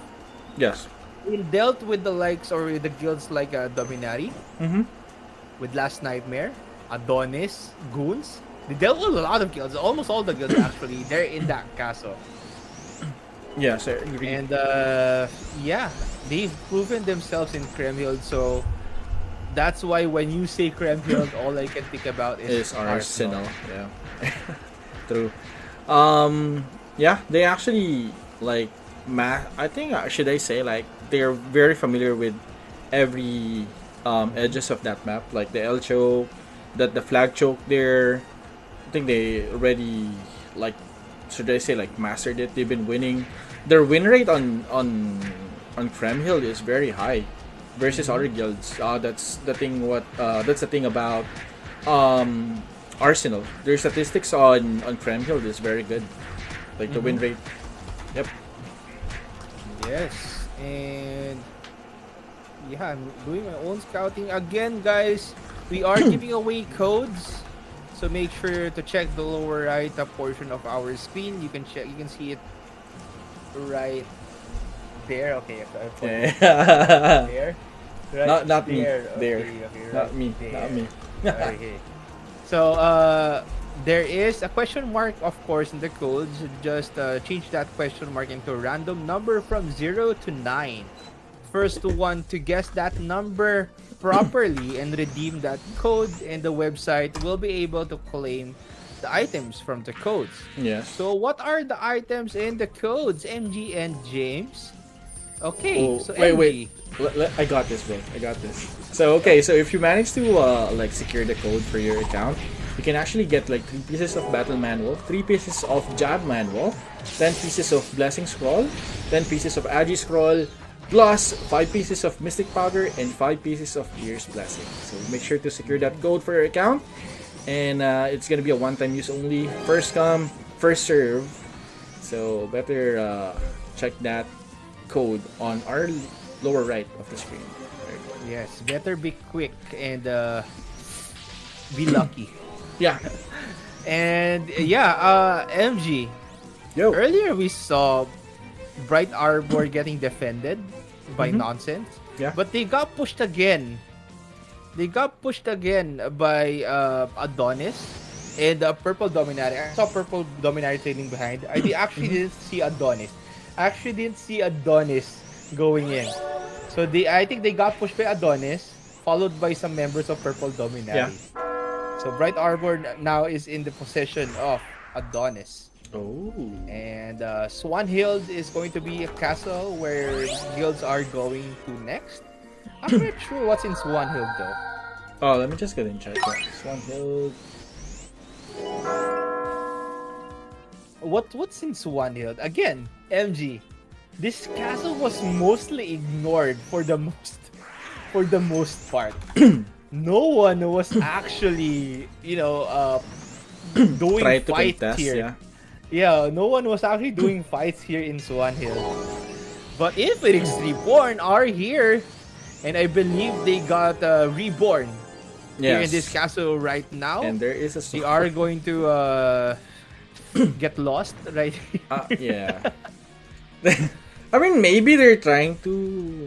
Yes. They dealt with the likes or with the guilds like Dominari, Mm-hmm. with Last Nightmare, Adonis, Goons. They dealt with a lot of guilds. Almost all the guilds actually. They're in that castle. Yes, I agree. And yeah, they've proven themselves in Kremhild. So that's why when you say Kremhild, all I can think about is Arsenal. Yeah. True. Yeah, they actually like I think should I say like they're very familiar with every edges of that map, like the L choke, that the flag choke there. I think they already like, should I say, like mastered it. They've been winning. Their win rate on Kremhild is very high versus other guilds. That's the thing. That's the thing about Arsenal. Their statistics on Kremhild is very good. Like the win rate. Yep. Yes, and yeah, I'm doing my own scouting again, guys. We are giving away codes, so make sure to check the lower right portion of our screen. You can check. You can see it right there. Okay, if I put it Yeah. there. Right Not me. there. There. Okay, Not right me. there. Not me. Okay. So there is a question mark, of course, in the codes. Just change that question mark into a random number from 0 to 9. First one to guess that number properly and redeem that code, and the website will be able to claim the items from the codes. Yes. So what are the items in the codes, MG and James? Okay, Oh, so wait, MG. wait. I got this, bro. I got this. So okay, so if you manage to like secure the code for your account, you can actually get like 3 pieces of battle manual, 3 pieces of jab manual, 10 pieces of blessing scroll, 10 pieces of agi scroll, plus 5 pieces of mystic powder and 5 pieces of fierce blessing. So make sure to secure that code for your account, and it's gonna be a one-time use only, first come, first serve. So better check that code on our lower right of the screen. There you go. Yes, better be quick and be lucky. Yeah. And MG. Yo. Earlier we saw Bright Arbor getting defended by nonsense. Yeah. But they got pushed again. They got pushed again by Adonis and Purple Dominari. I saw Purple Dominari trailing behind. I actually didn't see Adonis. I actually didn't see Adonis going in. So I think they got pushed by Adonis, followed by some members of Purple Dominari. Yeah. So Bright Arbor now is in the possession of Adonis. Oh. And Swanhild is going to be a castle where guilds are going to next. I'm not sure what's in Swanhild though. Oh, let me just go and check that. Swanhild. What's in Swanhild? Again, MG. This castle was mostly ignored for the most part. No one was actually, doing Try to fight contest, here. yeah. Yeah, no one was actually doing fights here in Swanhild. But Infinix Reborn are here, and I believe they got reborn here in this castle right now. And there is a They are going to get lost right here. yeah. I mean, maybe they're trying to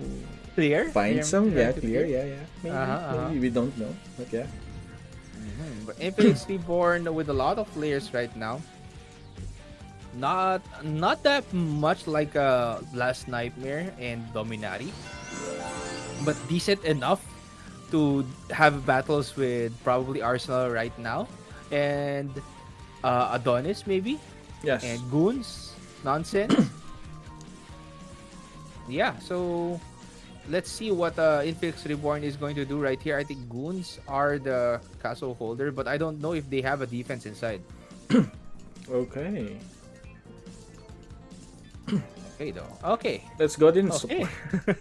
Clear? find some. Trying Yeah, to clear. Yeah. Maybe, maybe we don't know. But yeah. But Infinix Reborn with a lot of players right now. Not that much like Last Nightmare and Dominari, but decent enough to have battles with probably Arsenal right now, and Adonis maybe, Yes. and Goons, nonsense. Yeah, so let's see what Infinix Reborn is going to do right here. I think Goons are the castle holder, but I don't know if they have a defense inside. Okay. Okay, though. Okay. Let's go in Okay. support.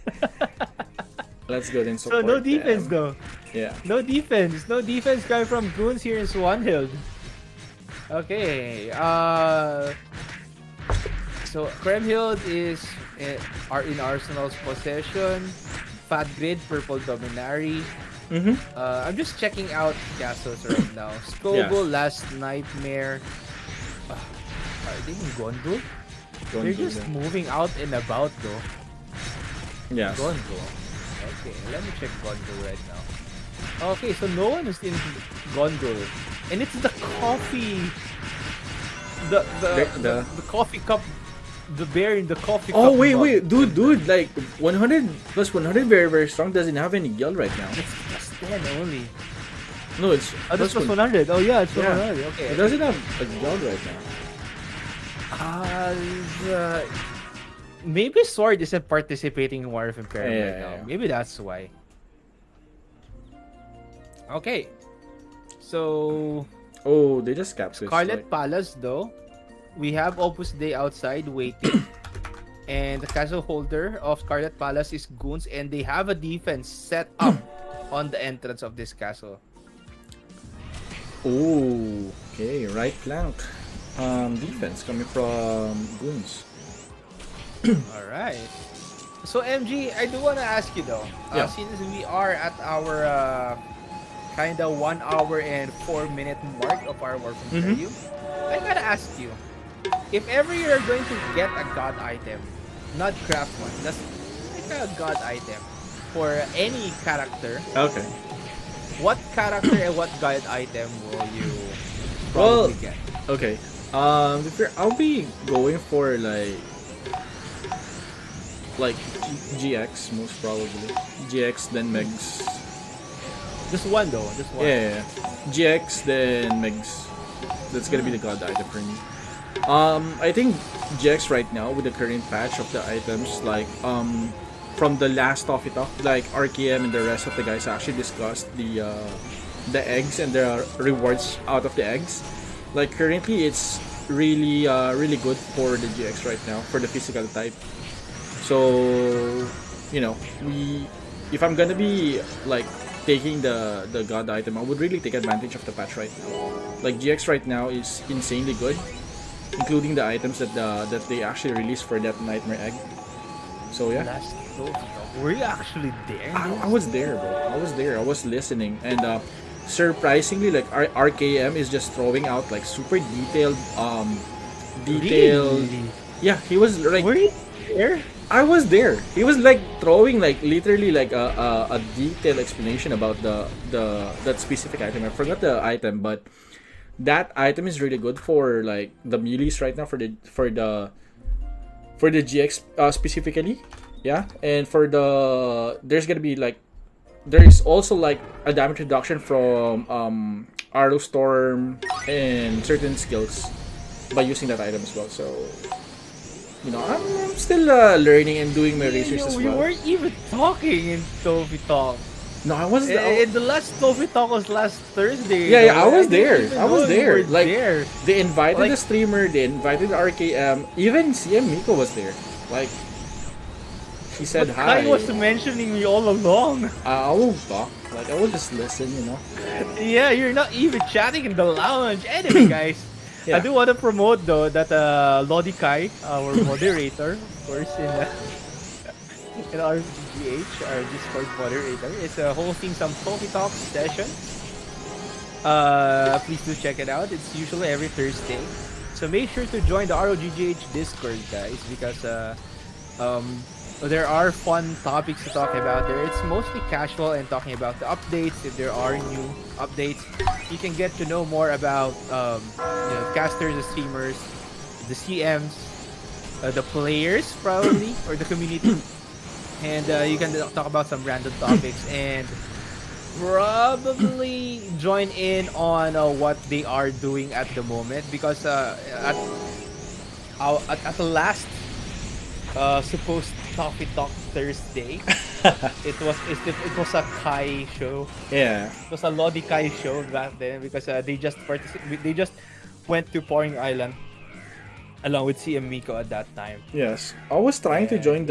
Let's go in So support. no defense them. though. Yeah. No defense. No defense coming from Goons here in Swanhild. Okay. So Kremhild are in Arsenal's possession. Fat Grid, Purple Dominari. I'm just checking out castles right now. Skogo, Last Nightmare. Are they in Gondor? They're just moving out and about though. Yes. Gondor. Okay, let me check Gondor right now. Okay, so no one is in Gondor. And it's the coffee... The coffee cup... The bear in the coffee cup. Oh, wait, mug. dude, like 100 plus 100 very, very strong doesn't have any guild right now. It's plus 10 only. No, it's This was 100. Oh yeah, it's Yeah. 100. Okay. It doesn't have a guild right now. Maybe Sword isn't participating in War of Emperium right now. Yeah. Maybe that's why. Okay, so Oh, they just cap switched. Scarlet Palace though, we have Opus Dei outside waiting. And the castle holder of Scarlet Palace is Goons, and they have a defense set up on the entrance of this castle. Oh, okay, right flank. Defense coming from Goons. All right. So MG, I do want to ask you though, Yeah. since we are at our kind of 1 hour and 4 minute mark of our War from Mm-hmm. Imperium, I gotta ask you, if ever you're going to get a god item, not craft one, just like a god item for any character, Okay. what character and what god item will you Well, probably get? okay. I'll be going for like GX most probably. GX then Megs. Just one though, just one. Yeah, GX then Megs. That's gonna be the god item for me. I think GX right now with the current patch of the items, like from the last Toffee Talk, like RKM and the rest of the guys actually discussed the eggs and the rewards out of the eggs. Like currently, it's really good for the GX right now for the physical type. So, we if I'm gonna be like taking the god item, I would really take advantage of the patch right now. Like GX right now is insanely good, including the items that they actually released for that nightmare egg. So yeah, Last Trophy Talk. Were you actually there? I was there, bro. I was there. I was listening, and surprisingly, like RKM is just throwing out like super detailed. Really? Yeah, he was like Were you there? I was there. He was like throwing like literally like a detailed explanation about the that specific item. I forgot the item, but that item is really good for like the melees right now for the GX specifically. Yeah, and for there's gonna be like there is also like a damage reduction from Arrow Storm and certain skills by using that item as well. So I'm still learning and doing my research as We well. weren't even talking in Tofi Talk. No, I was The last Tofi Talk was last Thursday. yeah, I was didn't there. even I was know you there. were Like there. they invited Like- the streamer, they invited RKM, even CM Miko was there. Like he said But hi. Kai was mentioning me all along. I won't talk. Like I will just listen. Yeah, you're not even chatting in the lounge. Anyway, guys, Yeah. I do want to promote though that Lodi Kai, our moderator, of course, in our GGH, our Discord moderator, is hosting some Coffee Talk sessions. Please do check it out. It's usually every Thursday. So make sure to join the ROGGH Discord, guys, because there are fun topics to talk about there. It's mostly casual and talking about the updates. If there are new updates, you can get to know more about casters, the streamers, the CMs, the players probably, or the community. And you can talk about some random topics and probably join in on what they are doing at the moment, because at the last supposed Toffee Talk Thursday, it was a Kai show. Yeah. It was a Lodi Kai show back then, because they just went to Pouring Island along with CM Miko at that time. Yes. I was trying to join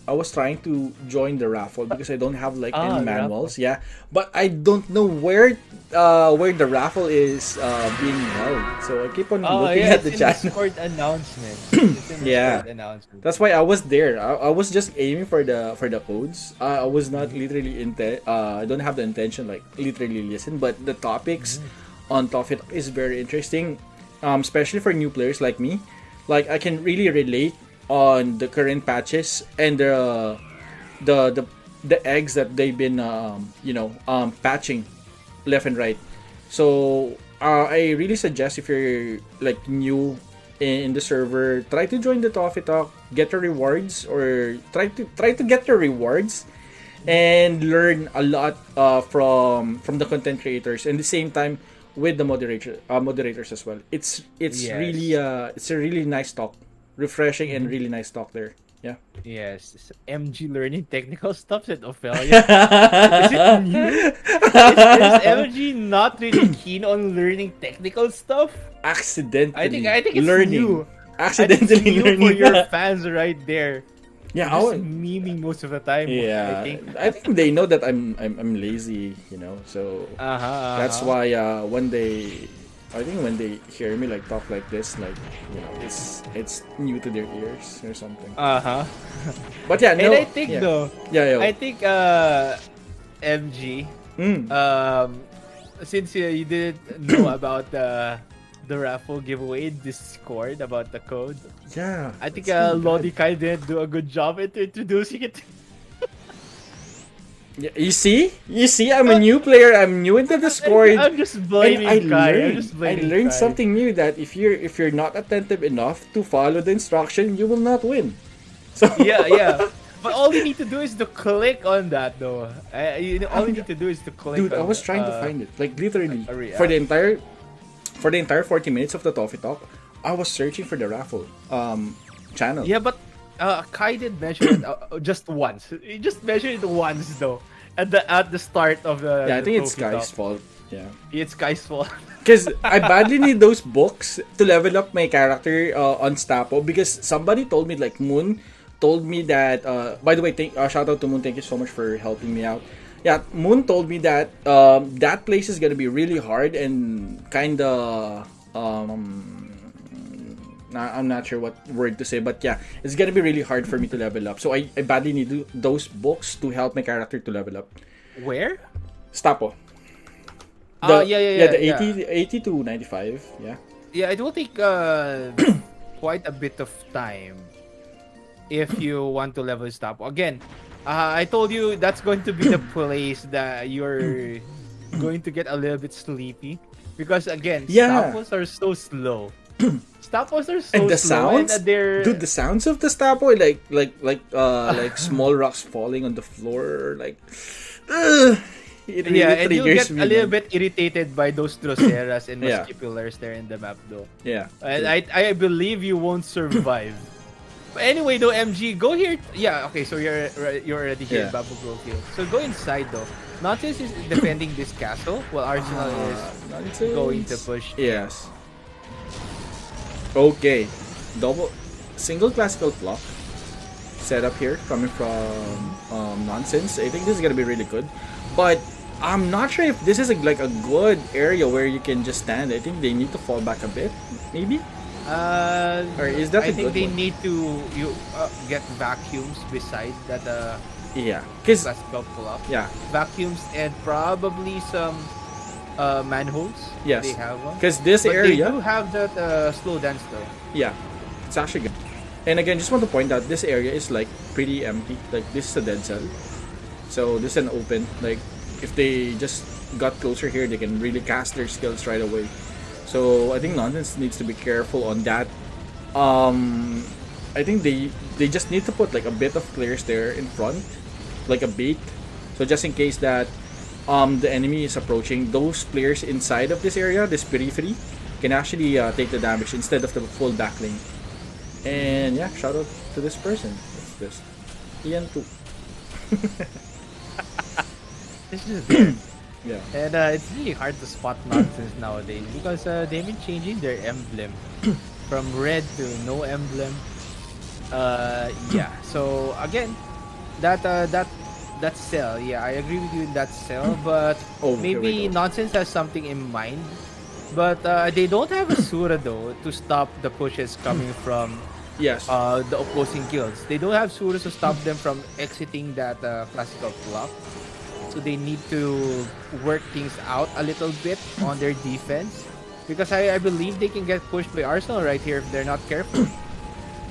I was trying to join the raffle because I don't have like any the manuals. Yeah, but I don't know where the raffle is being held. So I keep on looking at the it's in channel. Discord announcement. It's in Yeah. Discord announcement. That's why I was there. I was just aiming for the codes. I was not literally I don't have the intention like literally listen, but the topics on Toffee Talk is very interesting, especially for new players like me. Like I can really relate on the current patches and the eggs that they've been patching left and right. So I really suggest if you're like new in the server, try to join the Toffee Talk, get the rewards, or try to get the rewards and learn a lot from the content creators, and at the same time with the moderators as well. It's Yes. really it's a really nice talk, refreshing and really nice talk there. Yeah. Yes, MG learning technical stuff at Ophelia. Is it new? Is MG not really keen on learning technical stuff? Accidentally I think it's learning. new. I think it's Accidentally new for learning. your fans right there. Yeah, They're just memeing most of the time. I yeah. think. I think they know that I'm lazy, so Uh huh. Uh that's huh. why when they I think when they hear me like talk like this, like it's new to their ears or something. Uh huh. But yeah, And I no, think yeah, though, yeah, yo, I think MG, mm, um, since you didn't know about the raffle giveaway in Discord about the code, yeah, I think it's really bad. Lodi Kai didn't do a good job at introducing it. Yeah, you see, I'm a new player. I'm new into Discord, I'm just and blaming Kai. I'm just I blaming learned Kai. something new that if you're not attentive enough to follow the instruction, you will not win. So Yeah, yeah. But all you need to do is to click on that, though. All you I'm, need to do is to click dude, I on was trying to find it. Like literally a for the react. entire 40 minutes of the Toffee Talk, I was searching for the raffle channel. Yeah, but Kai did mention it just once. He just mentioned it once, though, at the start of Yeah, I the think it's trophy talk. Sky's fault. Yeah. It's Kai's fault. Because I badly need those books to level up my character on Stapo because somebody told me, like Moon told me that, by the way, shout out to Moon, thank you so much for helping me out. Yeah, Moon told me that that place is going to be really hard and kind of, I'm not sure what word to say, but yeah, it's going to be really hard for me to level up. So I badly need those books to help my character to level up. Where? Stapo. Yeah, yeah, Yeah, yeah, the yeah. 80 to 95, yeah. Yeah, it will take quite a bit of time if you want to level stop. Again, I told you that's going to be the place that you're going to get a little bit sleepy because again, Yeah. stopwatch are so slow. Stopwatch are And so the slow, and sounds, they're dude, the sounds of the Stapo, like small rocks falling on the floor, like, ugh, it yeah, really and you'll triggers get me, a little man. bit irritated by those droseras and Yeah, muscipulars there in the map, though. yeah, And true. I believe you won't survive. But anyway, though, MG, go here. Yeah, okay, so you're already here in Yeah. Babu Grove Hill. So go inside, though. Nonsense is defending this castle, while Arsenal is going to Nonsense. push. Yes. Okay, double, single classical clock setup here coming from Nonsense. I think this is gonna be really good, but I'm not sure if this is like a good area where you can just stand. I think they need to fall back a bit, maybe. Or is that I a think good they one? need to get vacuums beside that Yeah, cause classical clock. yeah, Vacuums and probably some manholes. yes, They have one. cause this But they area, do have that slow dance though. yeah, it's actually good. And again, just want to point out this area is like pretty empty. Like this is a dead cell, so this is an open. Like if they just got closer here, they can really cast their skills right away. So I think Nonsense needs to be careful on that. Um, I think they just need to put like a bit of players there in front, like a bait. So just in case that the enemy is approaching, those players inside of this area, this periphery, can actually take the damage instead of the full back lane. And yeah, shout out to this person. It's this Ian too. This is there. Yeah. And it's really hard to spot nonsense nowadays because they've been changing their emblem from red to no emblem. Yeah. So again, that cell. Yeah, I agree with you in that cell, but Oh, here we maybe go. nonsense has something in mind. But they don't have a Sura though to stop the pushes coming from Yes. the opposing guilds. They don't have Suras to stop them from exiting that classical block. So they need to work things out a little bit on their defense. Because I believe they can get pushed by Arsenal right here if they're not careful.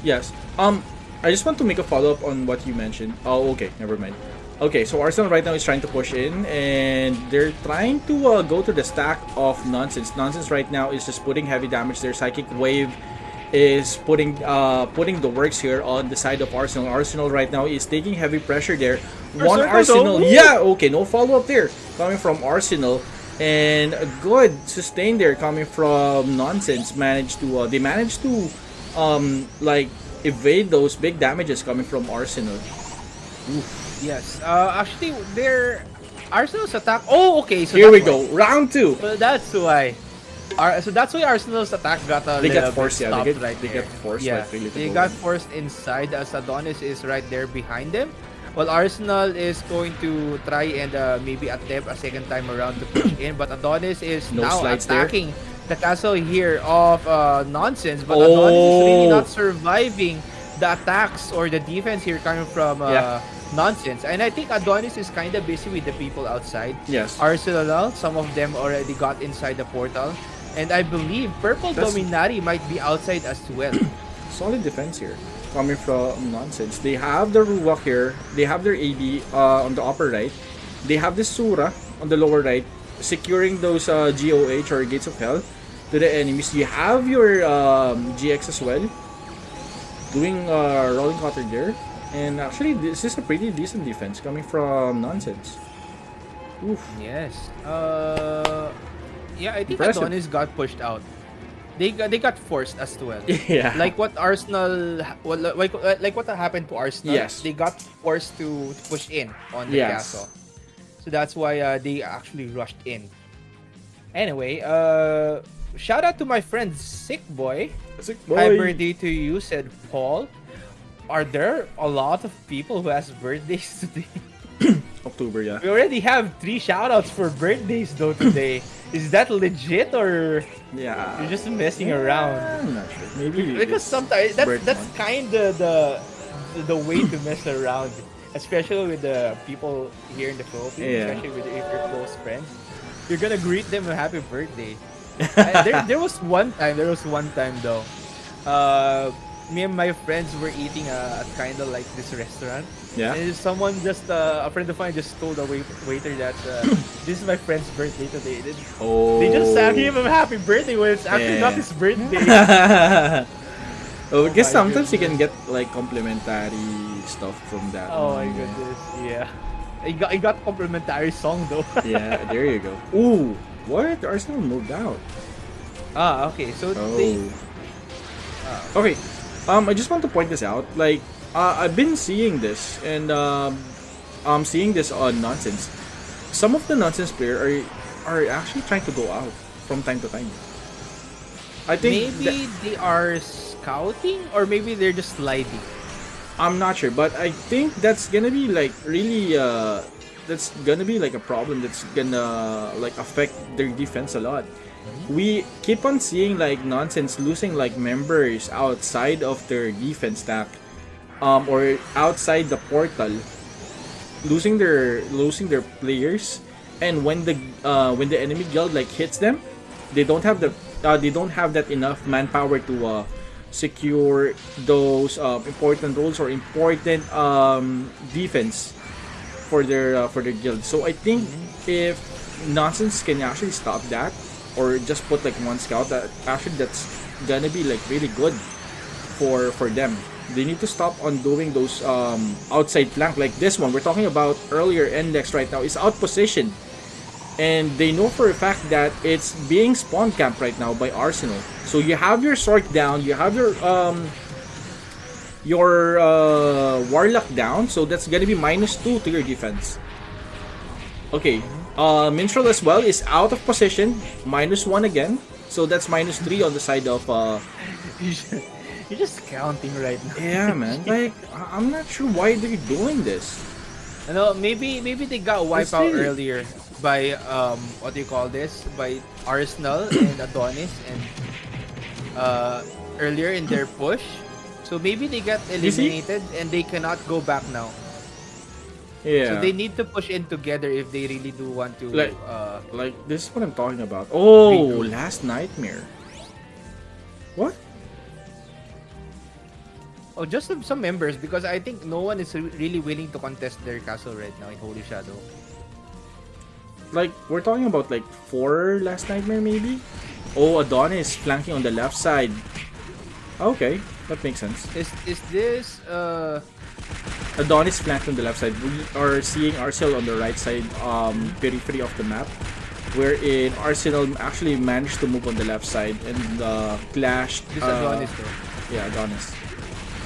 Yes. I just want to make a follow up on what you mentioned. Oh, okay. Never mind. Okay, so Arsenal right now is trying to push in, and they're trying to go to the stack of Nonsense. Nonsense right now is just putting heavy damage. Their Psychic Wave is putting the works here on the side of Arsenal. Arsenal right now is taking heavy pressure there. One Arsenal, yeah, okay, no follow up there coming from Arsenal, and a good sustain there coming from Nonsense. They managed to like evade those big damages coming from Arsenal. Yes. Actually, their Arsenal's attack. Oh, okay. So Here we that's why. go, round 2. So that's why. So that's why Arsenal's attack got a They little got forced, bit yeah. stopped right They there. get forced, Yeah, like, really to they go got in. forced inside as Adonis is right there behind them. While Arsenal is going to try and maybe attempt a second time around to push in, but Adonis is No now slides there. attacking the castle here of Nonsense. But Adonis is really Oh. not surviving the attacks or the defense here coming from Yeah. Nonsense. And I think Adonis is kind of busy with the people outside. Yes. Arsenal, some of them already got inside the portal. And I believe Purple That's- Dominari might be outside as well. Solid defense here coming from Nonsense. They have the Ruwak here. They have their AD on the upper right. They have the Sura on the lower right, securing those GOH or Gates of Hell to the enemies. You have your GX as well, doing rolling cutter there. And actually, this is a pretty decent defense coming from Nonsense. Oof. Yes. Yeah, I think Impressive. Adonis got pushed out. They got forced as well. Yeah. Like what Arsenal, like what happened to Arsenal. Yes. They got forced to push in on the Yes. castle. So that's why they actually rushed in. Anyway, shout out to my friend Sick Boy. Happy birthday to you, said Paul. Are there a lot of people who has birthdays today? October, yeah. We already have 3 shoutouts for birthdays though today. Is that legit or Yeah. you're just messing around? I'm not sure. Maybe Because it's sometimes birth that's month. kind of the way to mess around, especially with the people here in the Philippines, Yeah. especially with if you're close friends. You're gonna greet them a happy birthday. There was one time though. Me and my friends were eating at kind of like this restaurant. Yeah. And someone just, a friend of mine just told the waiter that this is my friend's birthday today. Oh. They just sang him a happy birthday when it's actually not his birthday. Oh, because my sometimes you can goodness. get like complimentary stuff from that. Oh my one, yeah. goodness, yeah. He got complimentary song though. Yeah, there you go. Ooh, what? Arsenal moved out. Okay, so Oh. they Okay. I just want to point this out. Like, I've been seeing this, and I'm seeing this on Nonsense. Some of the Nonsense players are actually trying to go out from time to time. I think maybe they are scouting or maybe they're just sliding. I'm not sure, but I think that's gonna be like really that's gonna be like a problem that's gonna like affect their defense a lot. We keep on seeing like Nonsense losing like members outside of their defense stack, or outside the portal, losing their players, and when the enemy guild like hits them, they don't have that enough manpower to secure those important roles or important defense for their guild. So I think if Nonsense can actually stop that, or just put like one scout, that's gonna be like really good for them. They need to stop on doing those outside flank like this one we're talking about earlier. Index right now is out position, and they know for a fact that it's being spawn camped right now by Arsenal. So you have your sword down, you have your warlock down, so that's gonna be -2 to your defense. Okay, Minstrel as well is out of position, -1 again, so that's -3 on the side of You're just counting right now. yeah, man. Like, I'm not sure why they're doing this. No, maybe they got wiped It's out really- earlier by what do you call this? By Arsenal and Adonis and earlier in their push. So maybe they got You see? eliminated and they cannot go back now. Yeah. So they need to push in together if they really do want to Like, this is what I'm talking about. Oh, Regroup. Last Nightmare. What? Oh, just some members because I think no one is really willing to contest their castle right now in Holy Shadow. Like, we're talking about like 4 Last Nightmare maybe? Oh, Adonis flanking on the left side. Okay, that makes sense. Is this Adonis flanked on the left side. We are seeing Arsenal on the right side, periphery of the map, wherein Arsenal actually managed to move on the left side and clashed. this Adonis though? Yeah, Adonis.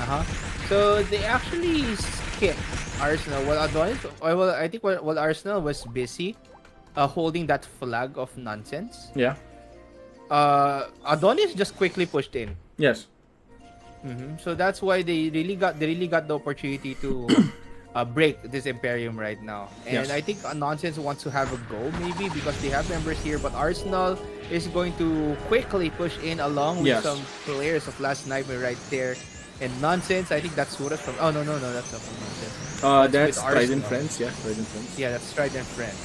Uh-huh. So they actually skipped Arsenal. Well, Adonis, well, I think while Arsenal was busy holding that flag of nonsense, Yeah. Adonis just quickly pushed in. Yes. So that's why they really got the opportunity to break this Emperium right now. And Yes. I think Nonsense wants to have a go maybe because they have members here, but Arsenal is going to quickly push in along with some Yes. players of Last Nightmare right there. And Nonsense, I think that's Surat from. Oh no, that's not from Nonsense. That's with That's Trident Arsenal. Friends. Yeah, Trident Friends. Yeah, that's Trident Friends.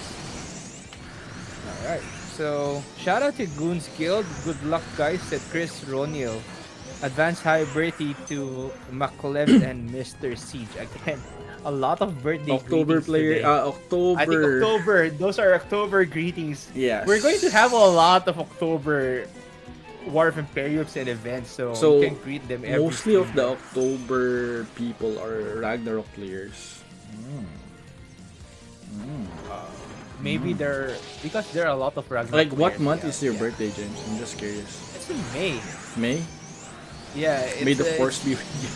All right. So shout out to Goons Guild. Good luck, guys. Said Chris Ronil. Advanced high birthday to Maklevs and Mr. Siege. Again, a lot of birthday October greetings player. today. I think October. October. Those are October greetings. Yes. We're going to have a lot of October War of Imperiums and events, so So, you can greet them every mostly of stream. the October people are Ragnarok players. Maybe they're because there are a lot of Ragnarok Like, what players, month yeah, is your yeah. birthday, James? I'm just curious. It's in May. May? Yeah, it's, May the uh, force be with you.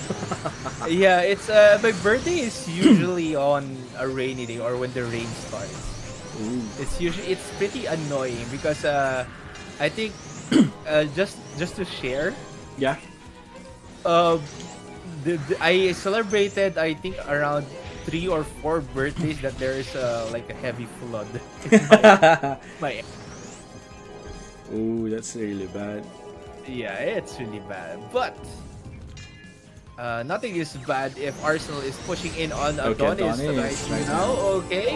Yeah, it's my birthday is usually on a rainy day or when the rain starts. Ooh. It's pretty annoying because I think just to share, Yeah. uh I celebrated I think around 3 or 4 birthdays that there is like a heavy flood in my Ooh, that's really bad. yeah, it's really bad. But nothing is bad if Arsenal is pushing in on Okay, Adonis, Adonis, right right now. Okay,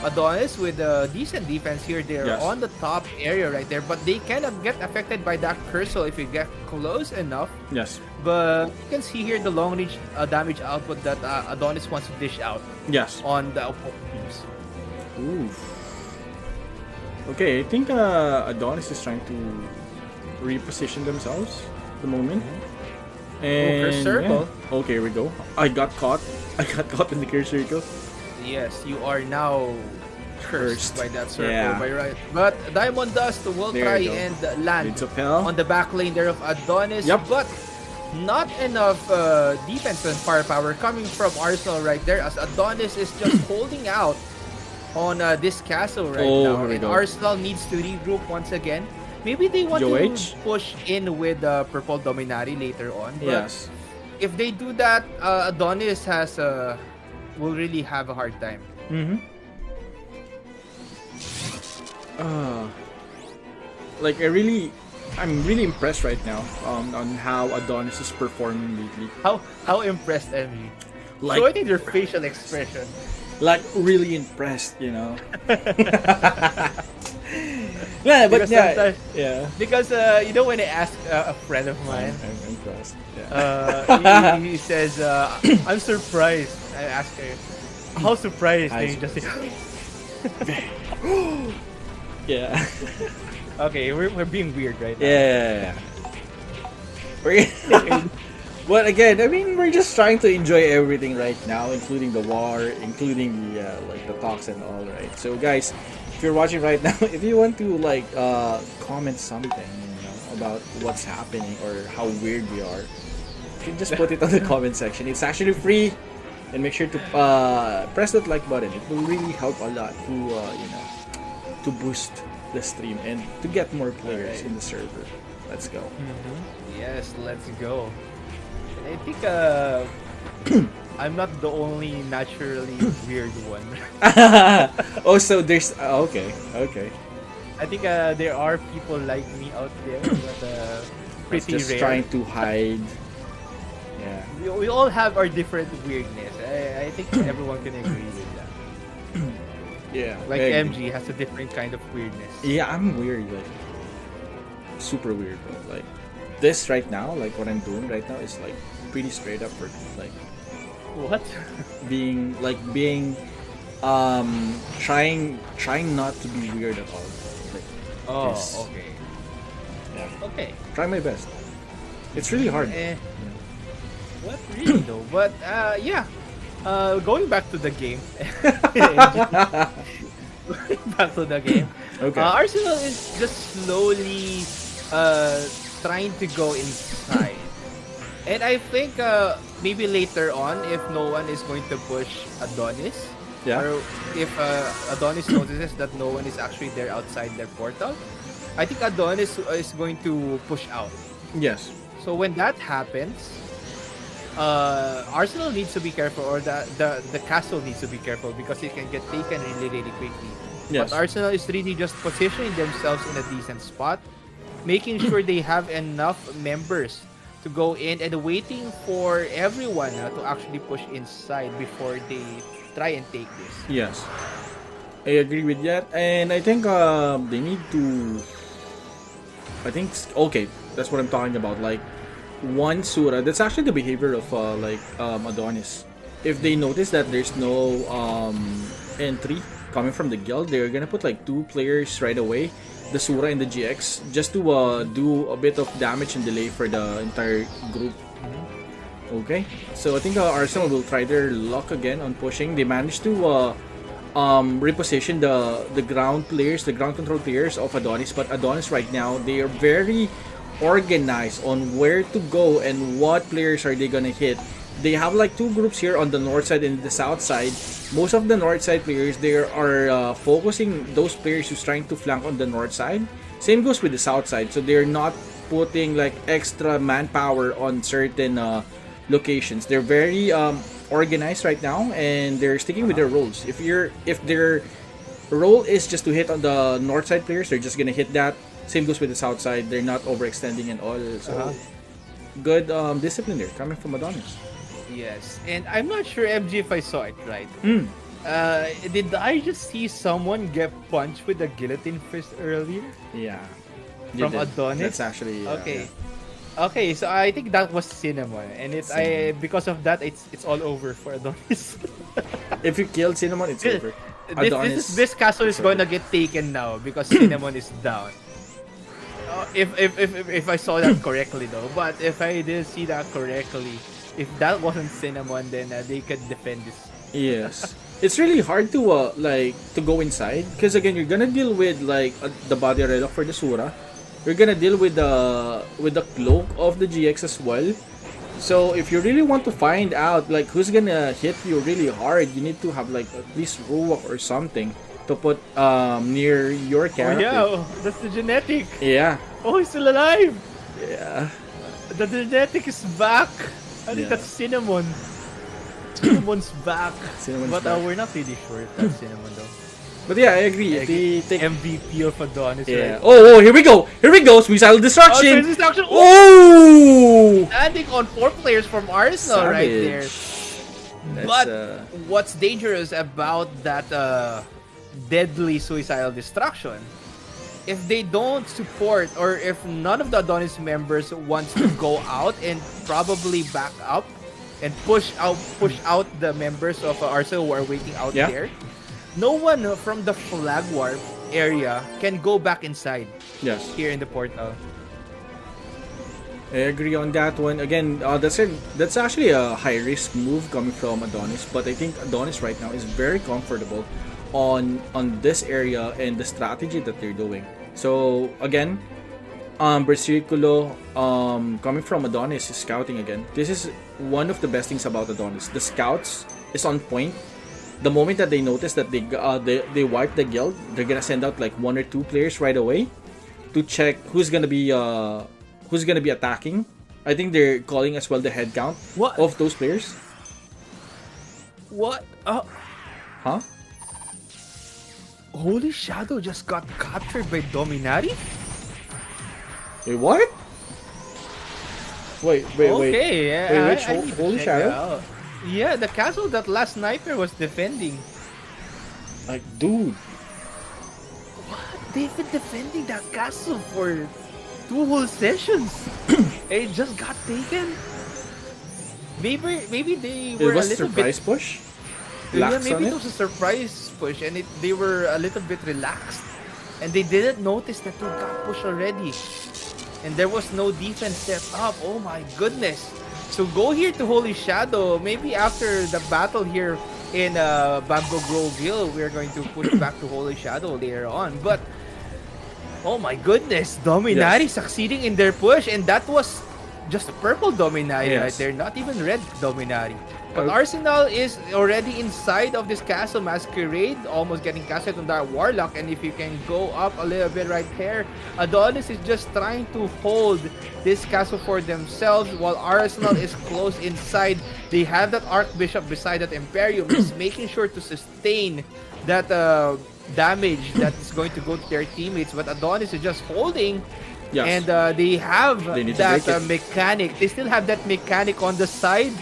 Adonis with a decent defense here. They're Yes. on the top area right there, but they cannot get affected by that cursor if you get close enough. Yes. But you can see here the long range damage output that Adonis wants to dish out Yes. on the opponent teams. Ooh. Okay, I think Adonis is trying to reposition themselves at the moment. And curse circle. yeah. Okay, here we go. I got caught. I got caught in the curse circle. Yes, you are now cursed Cursed. by that circle, Yeah. by right. But Diamond Dust will There try you go. and land It's a hell. on the back lane there of Adonis. Yep. But not enough defense and firepower coming from Arsenal right there as Adonis is just holding out on this castle right Oh, now. here we And go. Arsenal needs to regroup once again. Maybe they want GGH? to push in with Purple Dominari later on. But Yes. if they do that, Adonis will really have a hard time. Mm-hmm. Like I'm really impressed right now on how Adonis is performing lately. How impressed am you? Like- Showing their facial expression. Like really impressed, you know. Yeah, but Because yeah, sometimes- yeah. Because you know when I ask a friend of mine, I'm impressed. Yeah. he says, "I'm surprised." I ask her, "How surprised?" And he just say, Yeah. "Okay, we're being weird right now." Yeah. But again, I mean, we're just trying to enjoy everything right now, including the war, including the like the talks and all, right? So, guys, if you're watching right now, if you want to like comment something, you know, about what's happening or how weird we are, you can just put it on the comment section. It's actually free, and make sure to press that like button. It will really help a lot to you know, to boost the stream and to get more players in the server. Let's go. Yes, let's go. And I think I'm not the only naturally weird one. Oh, so there's okay. I think there are people like me out there, but It's pretty just rare. trying to hide. Yeah. We all have our different weirdness. I think everyone can agree with that. Yeah. Like I agree. MG has a different kind of weirdness. Yeah, I'm weird, like super weird, bro. Like this right now, like what I'm doing right now is like pretty straight up for like What? being trying not to be weird at all. Like, Oh, Yes. okay. yeah. Okay. Try my best. It's really hard. What really though? But yeah. Going back to the game. Going back to the game. Okay. Arsenal is just slowly trying to go inside And I think maybe later on, if no one is going to push Adonis, Yeah. or if Adonis notices that no one is actually there outside their portal, I think Adonis is going to push out. Yes. So when that happens, Arsenal needs to be careful, or the castle needs to be careful because it can get taken really, really quickly. But Yes. Arsenal is really just positioning themselves in a decent spot, making sure they have enough members to go in and waiting for everyone to actually push inside before they try and take this. Yes. I agree with that, and I think they need to. I think okay, that's what I'm talking about. Like one Sura, that's actually the behavior of Adonis. If they notice that there's no entry coming from the guild, they're gonna put like two players right away, the Sura and the GX, just to do a bit of damage and delay for the entire group. Okay, so I think Arsenal will try their luck again on pushing. They managed to reposition the ground players, the ground control players of Adonis, but Adonis right now, they are very organized on where to go and what players are they gonna hit. They have like two groups here on the north side and the south side. Most of the north side players, they are focusing those players who's trying to flank on the north side. Same goes with the south side, so they're not putting like extra manpower on certain locations. They're very organized right now, and they're sticking with their roles. If their role is just to hit on the north side players, they're just gonna hit that. Same goes with the south side. They're not overextending and all. So good discipline there coming from Adonis. Yes, and I'm not sure, MG, if I saw it right. Mm. Did I just see someone get punched with a guillotine fist earlier? Yeah. From Adonis? That's actually Okay. yeah. Okay, so I think that was Cinnamon, and because of that, it's all over for Adonis. If you kill Cinnamon, it's over. This castle is going to get taken now because Cinnamon is down. If I saw that correctly though, but if I didn't see that correctly, if that wasn't Cinnamon, then they could defend this. Yes. It's really hard to to go inside because again you're gonna deal with like the body relic for the Sura. You're gonna deal with the cloak of the GX as well. So if you really want to find out like who's gonna hit you really hard, you need to have like at least Ruach or something to put near your character. Oh yeah, that's the genetic. Yeah. Oh, he's still alive. Yeah. The genetic is back. I think Yeah. that's Cinnamon. Cinnamon's back. Cinnamon's But back. we're not really sure if that's Cinnamon though. But yeah, I agree. If they take MVP of Adonis, yeah. right? Oh, here we go. Here we go. Missile destruction. Oh, destruction. Oh! Standing on 4 players from Arsenal right there. Savage. But That's, what's dangerous about that deadly suicidal destruction, if they don't support, or if none of the Adonis members wants to go out and probably back up and push out the members of Arsenal who are waiting out Yeah. there, no one from the flag warp area can go back inside yes. here in the portal. I agree on that one. Again, that's actually a high risk move coming from Adonis, but I think Adonis right now is very comfortable on this area and the strategy that they're doing. So again, Bercirculo coming from Adonis is scouting again. This is one of the best things about Adonis. The scouts is on point. The moment that they notice that they wipe the guild, they're gonna send out like 1 or 2 players right away to check who's gonna be attacking. I think they're calling as well the head count What? of those players. What? Huh? Holy Shadow just got captured by Dominati? Wait, what? Wait. Okay, yeah. Wait, which I need to Holy check Shadow? that out. Yeah, the castle that last sniper was defending. Like, dude. What? They've been defending that castle for 2 whole sessions. It just got taken. Maybe they It were a was a little surprise bit. push. Yeah, Lax on maybe it? it was a surprise push, and they were a little bit relaxed, and they didn't notice that they got pushed already, and there was no defense set up. Oh my goodness! So go here to Holy Shadow. Maybe after the battle here in Bamboo Grove Hill, we're going to push back to Holy Shadow later on. But oh my goodness, Dominati Yes. succeeding in their push, and that was just purple Dominari right Yes. there, not even red Dominari. But Uh, Arsenal is already inside of this castle masquerade, almost getting castled on that warlock. And if you can go up a little bit right there, Adonis is just trying to hold this castle for themselves while Arsenal is close inside. They have that Archbishop beside that Emperium, just making sure to sustain that damage that is going to go to their teammates. But Adonis is just holding. yes. And they have They need to that break it. mechanic. They still have that mechanic on the side.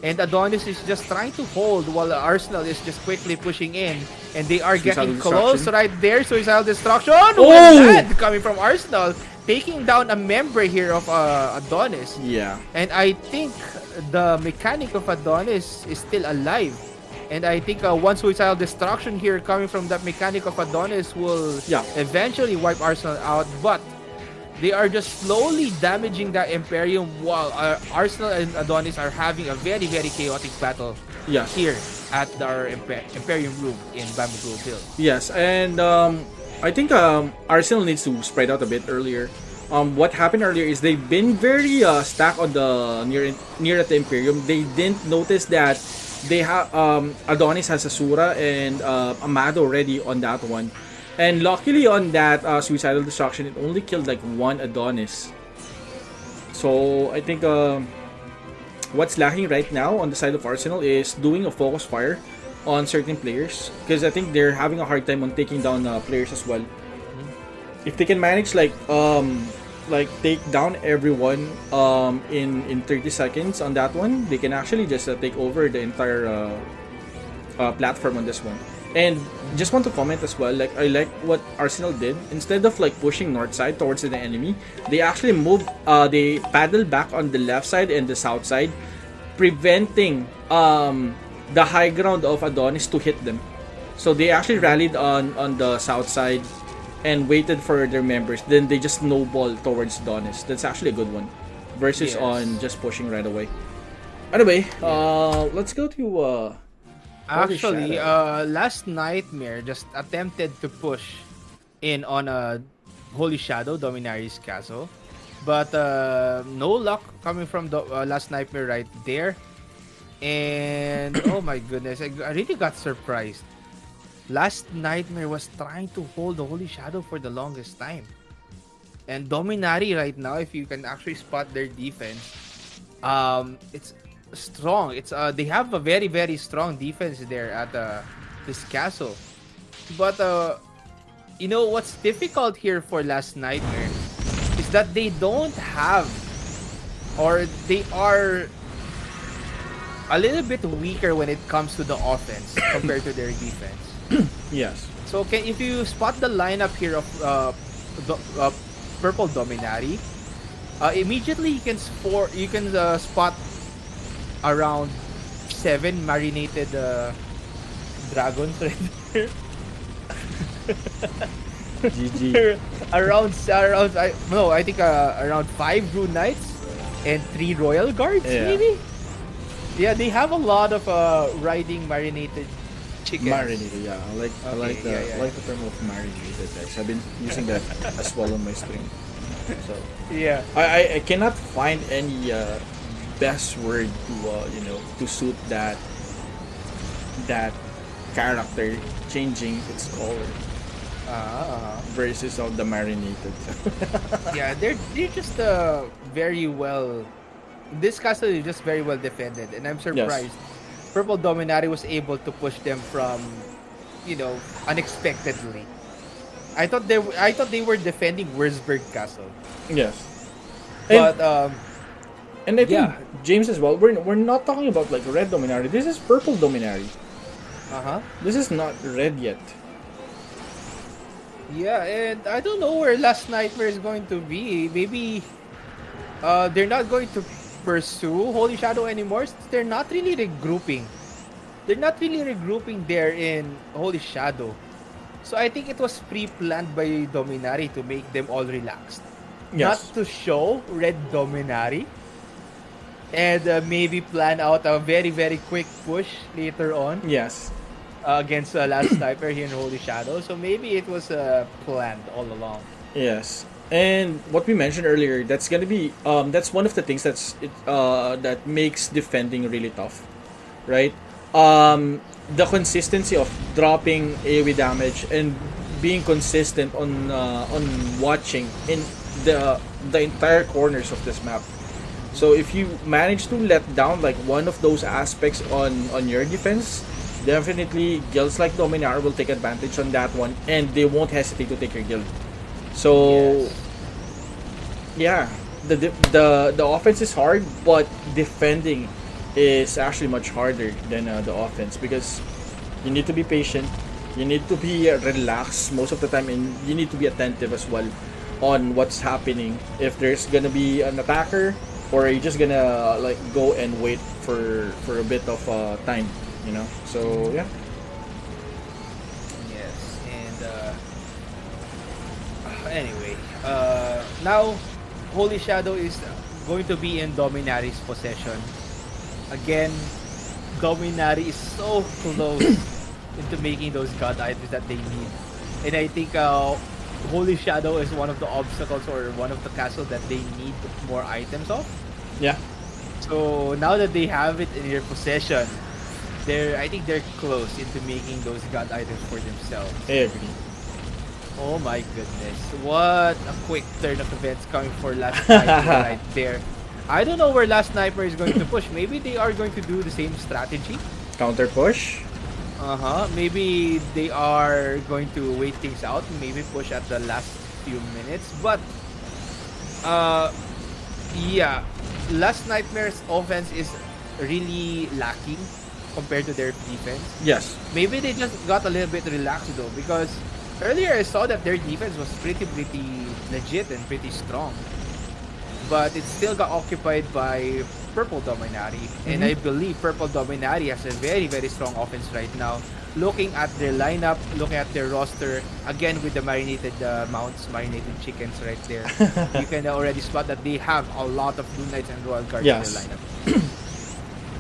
And Adonis is just trying to hold while Arsenal is just quickly pushing in. And they are Suicidal getting close destruction. right there. Suicidal destruction. Oh! With that coming from Arsenal. Taking down a member here of Adonis. Yeah. And I think the mechanic of Adonis is still alive. And I think one suicidal destruction here coming from that mechanic of Adonis will Yeah. eventually wipe Arsenal out. But they are just slowly damaging that Emperium while Arsenal and Adonis are having a very, very chaotic battle Yes. here at our Emperium room in Bamboo Grove Hill. Yes, and I think Arsenal needs to spread out a bit earlier. What happened earlier is they've been very stacked on the near at the Imperium. They didn't notice that they have Adonis has Asura and Amado already on that one. And luckily on that suicidal destruction, it only killed like one Adonis. So I think what's lacking right now on the side of Arsenal is doing a focus fire on certain players, because I think they're having a hard time on taking down players as well. If they can manage like take down everyone in 30 seconds on that one, they can actually just take over the entire platform on this one. And just want to comment as well, like I like what Arsenal did. Instead of like pushing north side towards the enemy, they actually moved they paddled back on the left side and the south side, preventing the high ground of Adonis to hit them. So they actually rallied on the south side and waited for their members. Then they just snowball towards Adonis. That's actually a good one versus Yes. on just pushing right away. Anyway, let's go to Holy Actually, Shadow. last Nightmare just attempted to push in on a Holy Shadow, Dominari's castle. But no luck coming from the last Nightmare right there. And oh my goodness, I really got surprised. Last Nightmare was trying to hold the Holy Shadow for the longest time. And Dominari right now, if you can actually spot their defense, it's strong. It's they have a very, very strong defense there at this castle. But you know what's difficult here for Last Nightmare is that they don't have, or they are a little bit weaker when it comes to the offense compared to their defense. Yes. So if you spot the lineup here of Purple Dominari, immediately you can spot around 7 marinated dragons right there. GG. I think around 5 Rune Knights and 3 Royal Guards, Yeah. maybe. Yeah, they have a lot of riding marinated chickens. Marinated, yeah. I like Okay, the term of marinated, guys. I've been using that as well on my stream. So Yeah. I cannot find any best word to suit that character changing its color versus of the marinated. Yeah, they're just very well. This castle is just very well defended, and I'm surprised Purple Dominari was able to push them from, unexpectedly. I thought they were defending Wurzburg Castle, Yes. but And I think Yeah. James as well. We're not talking about like red Dominari. This is purple Dominari. This is not red yet. Yeah, and I don't know where Last Nightmare is going to be. Maybe they're not going to pursue Holy Shadow anymore. They're not really regrouping. They're not really regrouping there in Holy Shadow. So I think it was pre-planned by Dominari to make them all relaxed. Not Yes. to show Red Dominari. And maybe plan out a very, very quick push later on Yes. against Last Sniper here in Holy Shadow. So maybe it was planned all along. Yes. And what we mentioned earlier, that's gonna be that's one of the things that makes defending really tough, right? The consistency of dropping AoE damage and being consistent on watching in the the entire corners of this map. So if you manage to let down like one of those aspects on your defense, definitely guilds like Dominar will take advantage on that one, and they won't hesitate to take your guild. So Yes. yeah, the offense is hard, but defending is actually much harder than the offense because you need to be patient, you need to be relaxed most of the time, and you need to be attentive as well on what's happening. If there's gonna be an attacker, or you're just gonna like go and wait for a bit of time, you know. So yeah, Yes. And anyway, now Holy Shadow is going to be in Dominary's possession. Again, Dominary is so close into making those god items that they need. And I think Holy Shadow is one of the obstacles or one of the castles that they need more items of. yeah, So now that they have it in their possession, I think they're close into making those god items for themselves. I agree. Oh my goodness. What a quick turn of events coming for Last Nightmare right there. I don't know where Last Nightmare is going to push. Maybe they are going to do the same strategy. Counter push. Uh-huh. Maybe they are going to wait things out. Maybe push at the last few minutes. But, uh, yeah. Last Nightmare's offense is really lacking compared to their defense. Yes. Maybe they just got a little bit relaxed though, because earlier I saw that their defense was pretty legit and pretty strong. But it still got occupied by Purple Dominari. And I believe Purple Dominari has a very strong offense right now. Looking at their lineup, looking at their roster, again with the marinated mounts, marinated chickens right there, you can already spot that they have a lot of Blue Knights and Royal Guards in Yes. their lineup.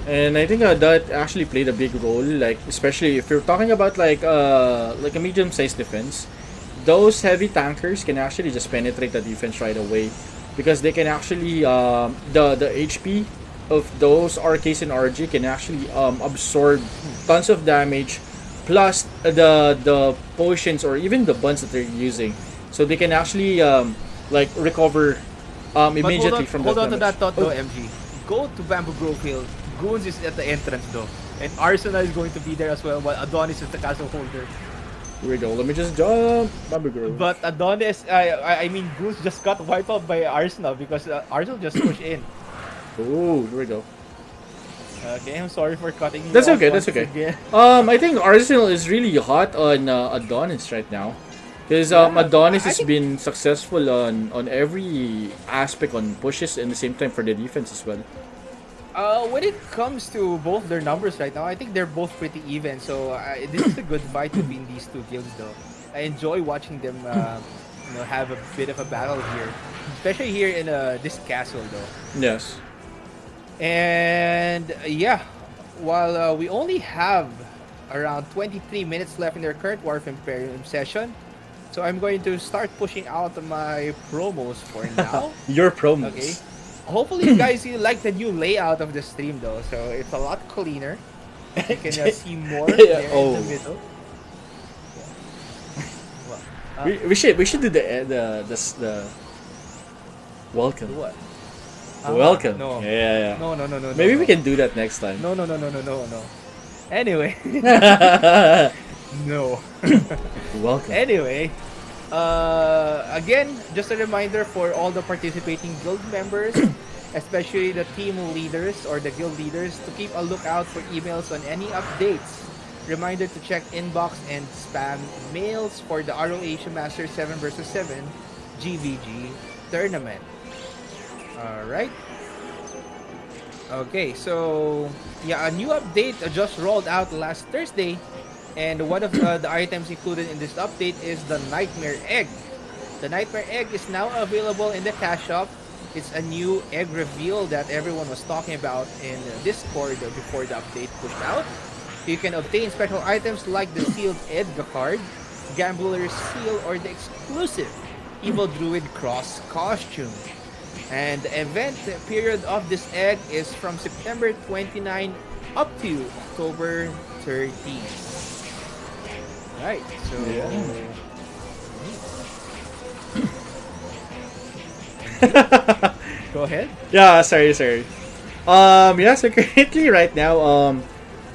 And I think that actually played a big role, like especially if you're talking about like a medium-sized defense, those heavy tankers can actually just penetrate the defense right away, because they can actually the HP of those RKs and RG can actually absorb tons of damage, plus the potions or even the buns that they're using, so they can actually like recover But immediately from hold that on to that damage. thought though, MG. Go to Bamboo Grove Hill. Goons is at the entrance though. And Arsenal is going to be there as well, while Adonis is the castle holder. Here we go. Let me just jump. Bamboo Grove. But Adonis, I mean, Goons just got wiped out by Arsenal because Arsenal just pushed in. Oh, here we go. Okay, I'm sorry for cutting you That's off okay. That's once okay. again. I think Arsenal is really hot on Adonis right now, because Yeah, Adonis I has think been successful on every aspect on pushes, and the same time for the defense as well. when it comes to both their numbers right now, I think they're both pretty even. So this is a good fight between these two guilds, though. I enjoy watching them, have a bit of a battle here, especially here in this castle, though. Yes. And yeah, while we only have around 23 minutes left in their current War of Emperium session, so I'm going to start pushing out my promos for now. Your promos. Okay. Hopefully, you guys you like the new layout of the stream though, so it's a lot cleaner. You can see more Yeah, there oh. in the middle. Well, We should do the welcome. do what? Welcome. No. Yeah. No. Maybe no. we can do that next time. No. Anyway, no. Welcome. Anyway, again, just a reminder for all the participating guild members, especially the team leaders or the guild leaders, to keep a lookout for emails on any updates. Reminder to check inbox and spam mails for the ROH Master 7 vs 7 GVG tournament. Alright. Okay, so yeah, a new update just rolled out last Thursday, and one of the items included in this update is the Nightmare Egg. The Nightmare Egg is now available in the cash shop. It's a new egg reveal that everyone was talking about in Discord before the update pushed out. You can obtain special items like the sealed Edgar card, Gambler's Seal, or the exclusive Evil Druid Cross costume. And the event period of this egg is from September 29 up to October 13. Right, so go ahead. Yeah, sorry. Yeah, so currently right now,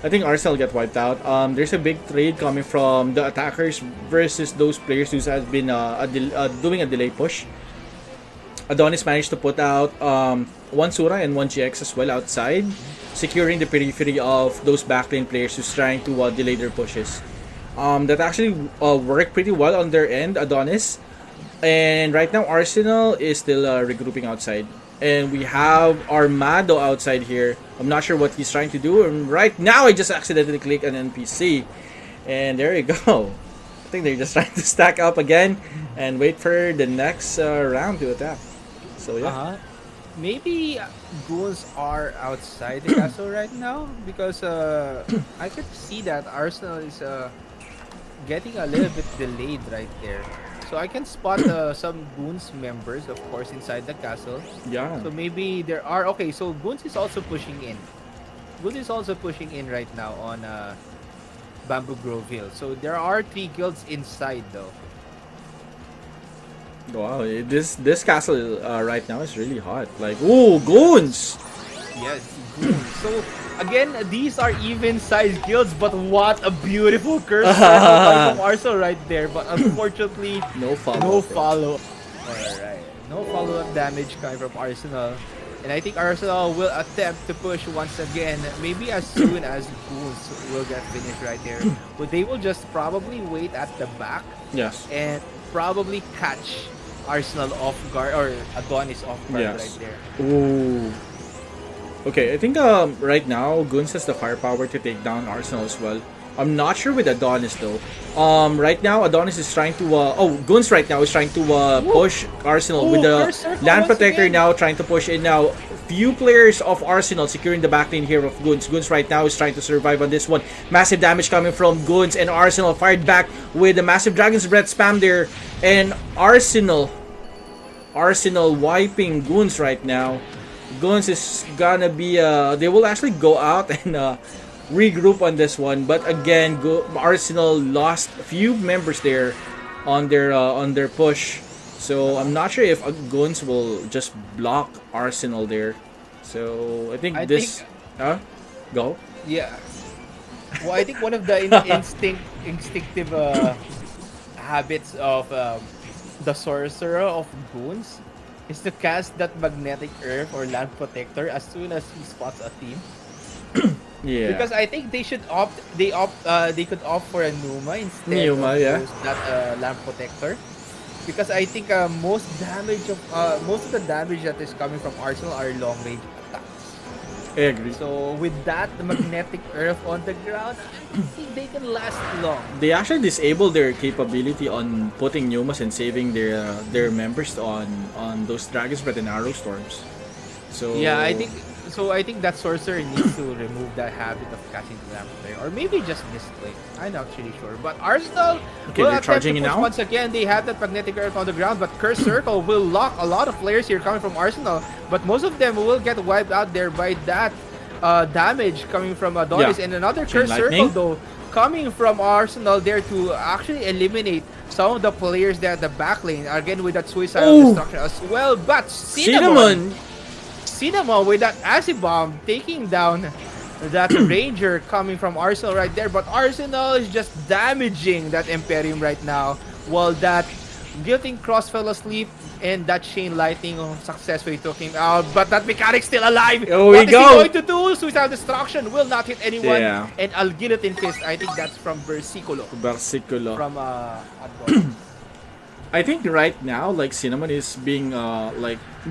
I think Arsenal get wiped out. There's a big trade coming from the attackers versus those players who has been doing a delay push. Adonis managed to put out one Sura and one GX as well outside, securing the periphery of those backlane players who's trying to delay their pushes. That actually worked pretty well on their end, Adonis. And right now, Arsenal is still regrouping outside. And we have Armado outside here. I'm not sure what he's trying to do. And right now, I just accidentally clicked an NPC. And there you go. I think they're just trying to stack up again and wait for the next round to attack. So yeah. Maybe goons are outside the castle right now because I could see that Arsenal is getting a little bit delayed right there. So I can spot some goons members, of course, inside the castle. Yeah. So maybe there are okay. So goons is also pushing in. Goons is also pushing in right now on Bamboo Grove Hill. So there are 3 guilds inside though. Wow, this castle right now is really hot. Like, ooh, goons! Yes, goons. So again, these are even sized guilds, but what a beautiful curse coming from Arsenal right there. But unfortunately, No follow. no follow. Alright, no follow up damage coming from Arsenal. And I think Arsenal will attempt to push once again, maybe as soon as goons will get finished right there. But they will just probably wait at the back Yes. and probably catch Arsenal off guard or Adonis off guard Yes. right there. Ooh. Okay, I think right now Guns has the firepower to take down Arsenal as well. I'm not sure with Adonis though. Right now Adonis is trying to Guns right now is trying to push Arsenal with the Land Protector now trying to push in now. Few players of Arsenal securing the backlane here of Guns. Guns right now is trying to survive on this one. Massive damage coming from Guns and Arsenal fired back with a massive Dragon's Breath spam there. And Arsenal wiping Guns right now. Guns is gonna be they will actually go out and regroup on this one, but again Arsenal lost a few members there on their push, so I'm not sure if Guns will just block Arsenal there. So I think go. Yeah. Well, I think one of the instinctive habits of the sorcerer of Goons is to cast that magnetic earth or land protector as soon as he spots a team. Yeah. Because I think they should they could opt for a Numa instead Yeah. of that land protector. Because I think most of the damage that is coming from Arsenal are long range attacks. I agree. So with that, the magnetic earth on the ground, I think they can last long. They actually disable their capability on putting Numas and saving their members on those Dragon's Breath and Arrow Storms. So Yeah, I think that sorcerer needs to remove that habit of casting the lamp there, or maybe just misplay. I'm not really sure. But Arsenal will they're attempt charging to in push now. once again. They have that magnetic earth on the ground, but Curse Circle will lock a lot of players here coming from Arsenal. But most of them will get wiped out there by that damage coming from Adonis. Yeah. And another Chain Curse Lightning. Circle though coming from Arsenal there to actually eliminate some of the players there at the back lane. Again with that suicidal destruction as well. But Cinnamon with that acid bomb taking down that ranger coming from Arsenal right there. But Arsenal is just damaging that Emperium right now, while that Guilting Cross fell asleep and that Chain Lightning successfully took him out. But that mechanic still alive. What is he going to do? Suicidal destruction will not hit anyone. Yeah. And Al Guillotine Fist, I think that's from Versiculo. From Advance. I think right now, like Cinnamon is being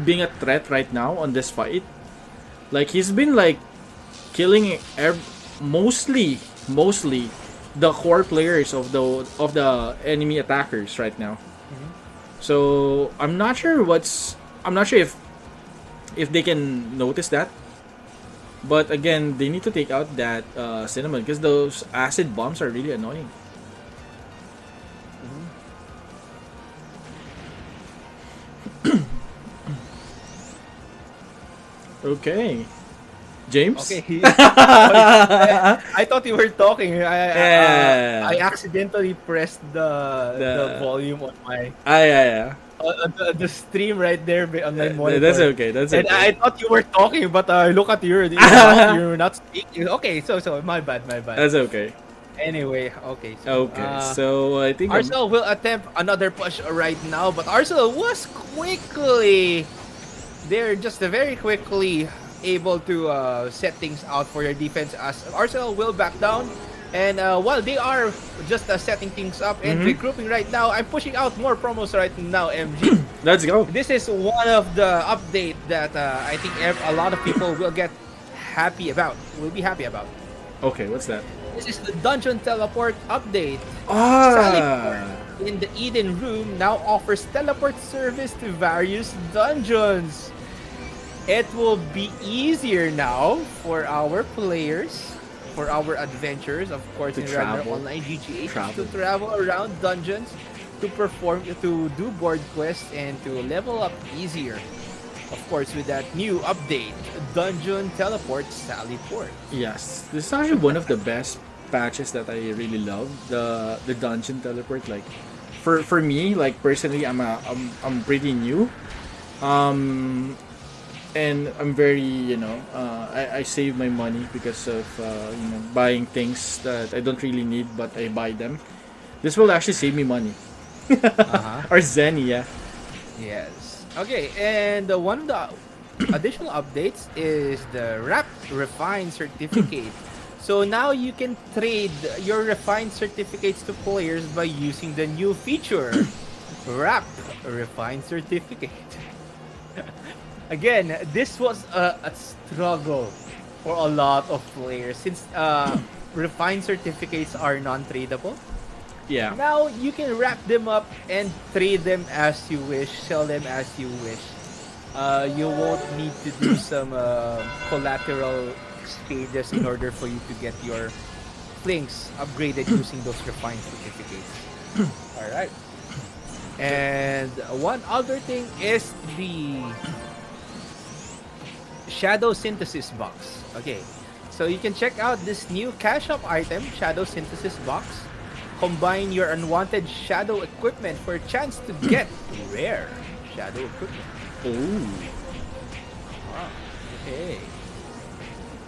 being a threat right now on this fight. Like he's been like killing mostly the core players of the enemy attackers right now. So I'm not sure if they can notice that. But again, they need to take out that Cinnamon because those acid bombs are really annoying. Okay. James? Okay. I thought you were talking. Yeah. I accidentally pressed the The volume on my yeah. the stream right there on my That's monitor. okay. That's And okay. I thought you were talking, but look at your mouth. You're not speaking. Okay, so my bad, my bad. That's okay. Anyway, okay, so Okay. So I think I'm. Arsenal will attempt another push right now, but Arsenal was quickly. They're just very quickly able to set things out for their defense as Arsenal will back down. And while they are just setting things up and Mhm. regrouping right now, I'm pushing out more promos right now, MG. Let's go. This is one of the update that I think a lot of people will get happy about. Will be happy about. Okay. What's that? This is the dungeon teleport update. Sallyport Ah. in the Eden room now offers teleport service to various dungeons. It will be easier now for our players, for our adventurers, of course, To in Ragnarok travel. Online GGH, Travel. to travel around dungeons, to do board quests, and to level up easier. Of course, with that new update, Dungeon Teleport Sallyport. Yes. This is actually one of the best patches that I really love. The dungeon teleport. Like, for me, like personally, I'm pretty new. Um, and I'm very, I save my money because of buying things that I don't really need, but I buy them. This will actually save me money. Uh-huh. Or Zenny, yeah. Yes. Okay, and one of the additional updates is the Wrap Refine certificate. So now you can trade your refined certificates to players by using the new feature, Wrap Refine certificate. Again, this was a struggle for a lot of players since refined certificates are non-tradable. Yeah. Now you can wrap them up and trade them as you wish, sell them as you wish. You won't need to do some collateral exchanges in order for you to get your things upgraded using those refined certificates. All right. And one other thing is the Shadow Synthesis box. Okay. So you can check out this new cash up item, Shadow Synthesis box. Combine your unwanted shadow equipment for a chance to get rare shadow equipment. Ooh. Wow. Okay.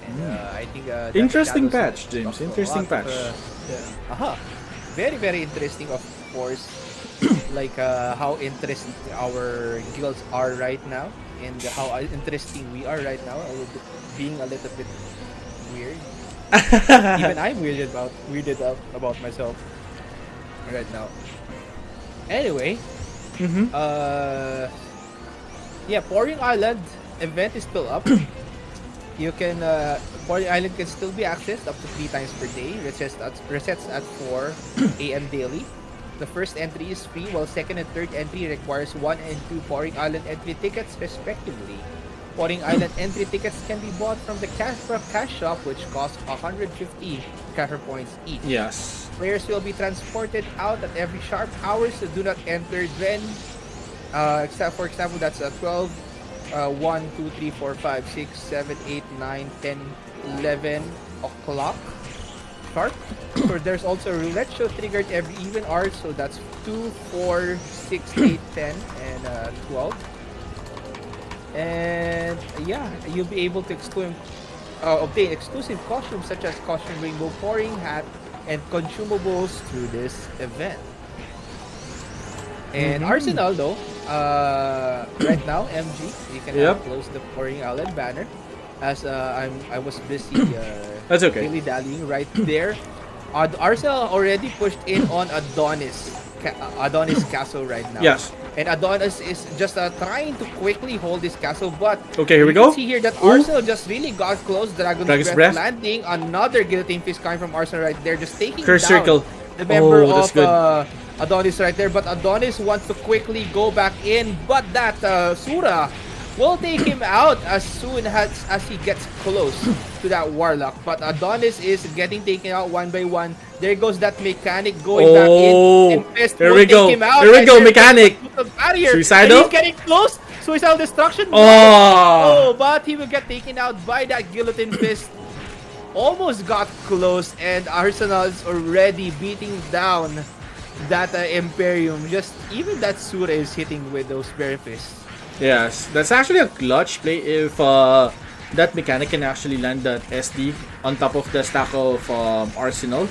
And I think that Interesting Shadow patch, Synthesis James. box, a Interesting lot of, patch. uh-huh. Very, very interesting, of course. Like how interesting our guilds are right now, and how interesting we are right now. Being a little bit weird. Even I'm weirded out about myself right now. Anyway, Mm-hmm. yeah, Pouring Island event is still up. You can Pouring Island can still be accessed up to 3 times per day. Resets at 4 a.m. daily. The first entry is free, while second and third entry requires 1 and 2 Pouring Island entry tickets respectively. Pouring Island entry tickets can be bought from the cash shop, which costs 150 Cash points each. Yes. Players will be transported out at every sharp hour, so do not enter then. Except for example, that's 12, 1, 2, 3, 4, 5, 6, 7, 8, 9, 10, 11 o'clock sharp. So there's also a roulette show triggered every even hour, so that's 2, 4, 6, 8, 10, and 12. And yeah, you'll be able to obtain exclusive costumes such as costume rainbow pouring hat and consumables through this event. And Arsenal though, right now MG, you can Yep. close the Pouring Island banner as I was busy That's okay. dilly dallying right there. Arsenal already pushed in on Adonis Castle right now. Yes. And Adonis is just trying to quickly hold this castle, but Okay, here we you go. can see here that Ooh. Arsenal just really got close. Dragon's Breath. landing. Another guillotine fist coming from Arsenal right there, just taking Curse down circle. the member Oh, that's of good. Adonis right there. But Adonis wants to quickly go back in, but that Sura will take him out as soon as he gets close to that Warlock. But Adonis is getting taken out one by one. There goes that mechanic going back in. Oh, And Fist there will we go. take him out There we right go, there. mechanic. The barrier. Suicidal? And he's getting close. Suicidal destruction. Oh, Oh, but he will get taken out by that guillotine fist. Almost got close, and Arsenal is already beating down that Emperium. Just even that Sura is hitting with those bare fists. yes, that's actually a clutch play if that mechanic can actually land that SD on top of the stack of Arsenal.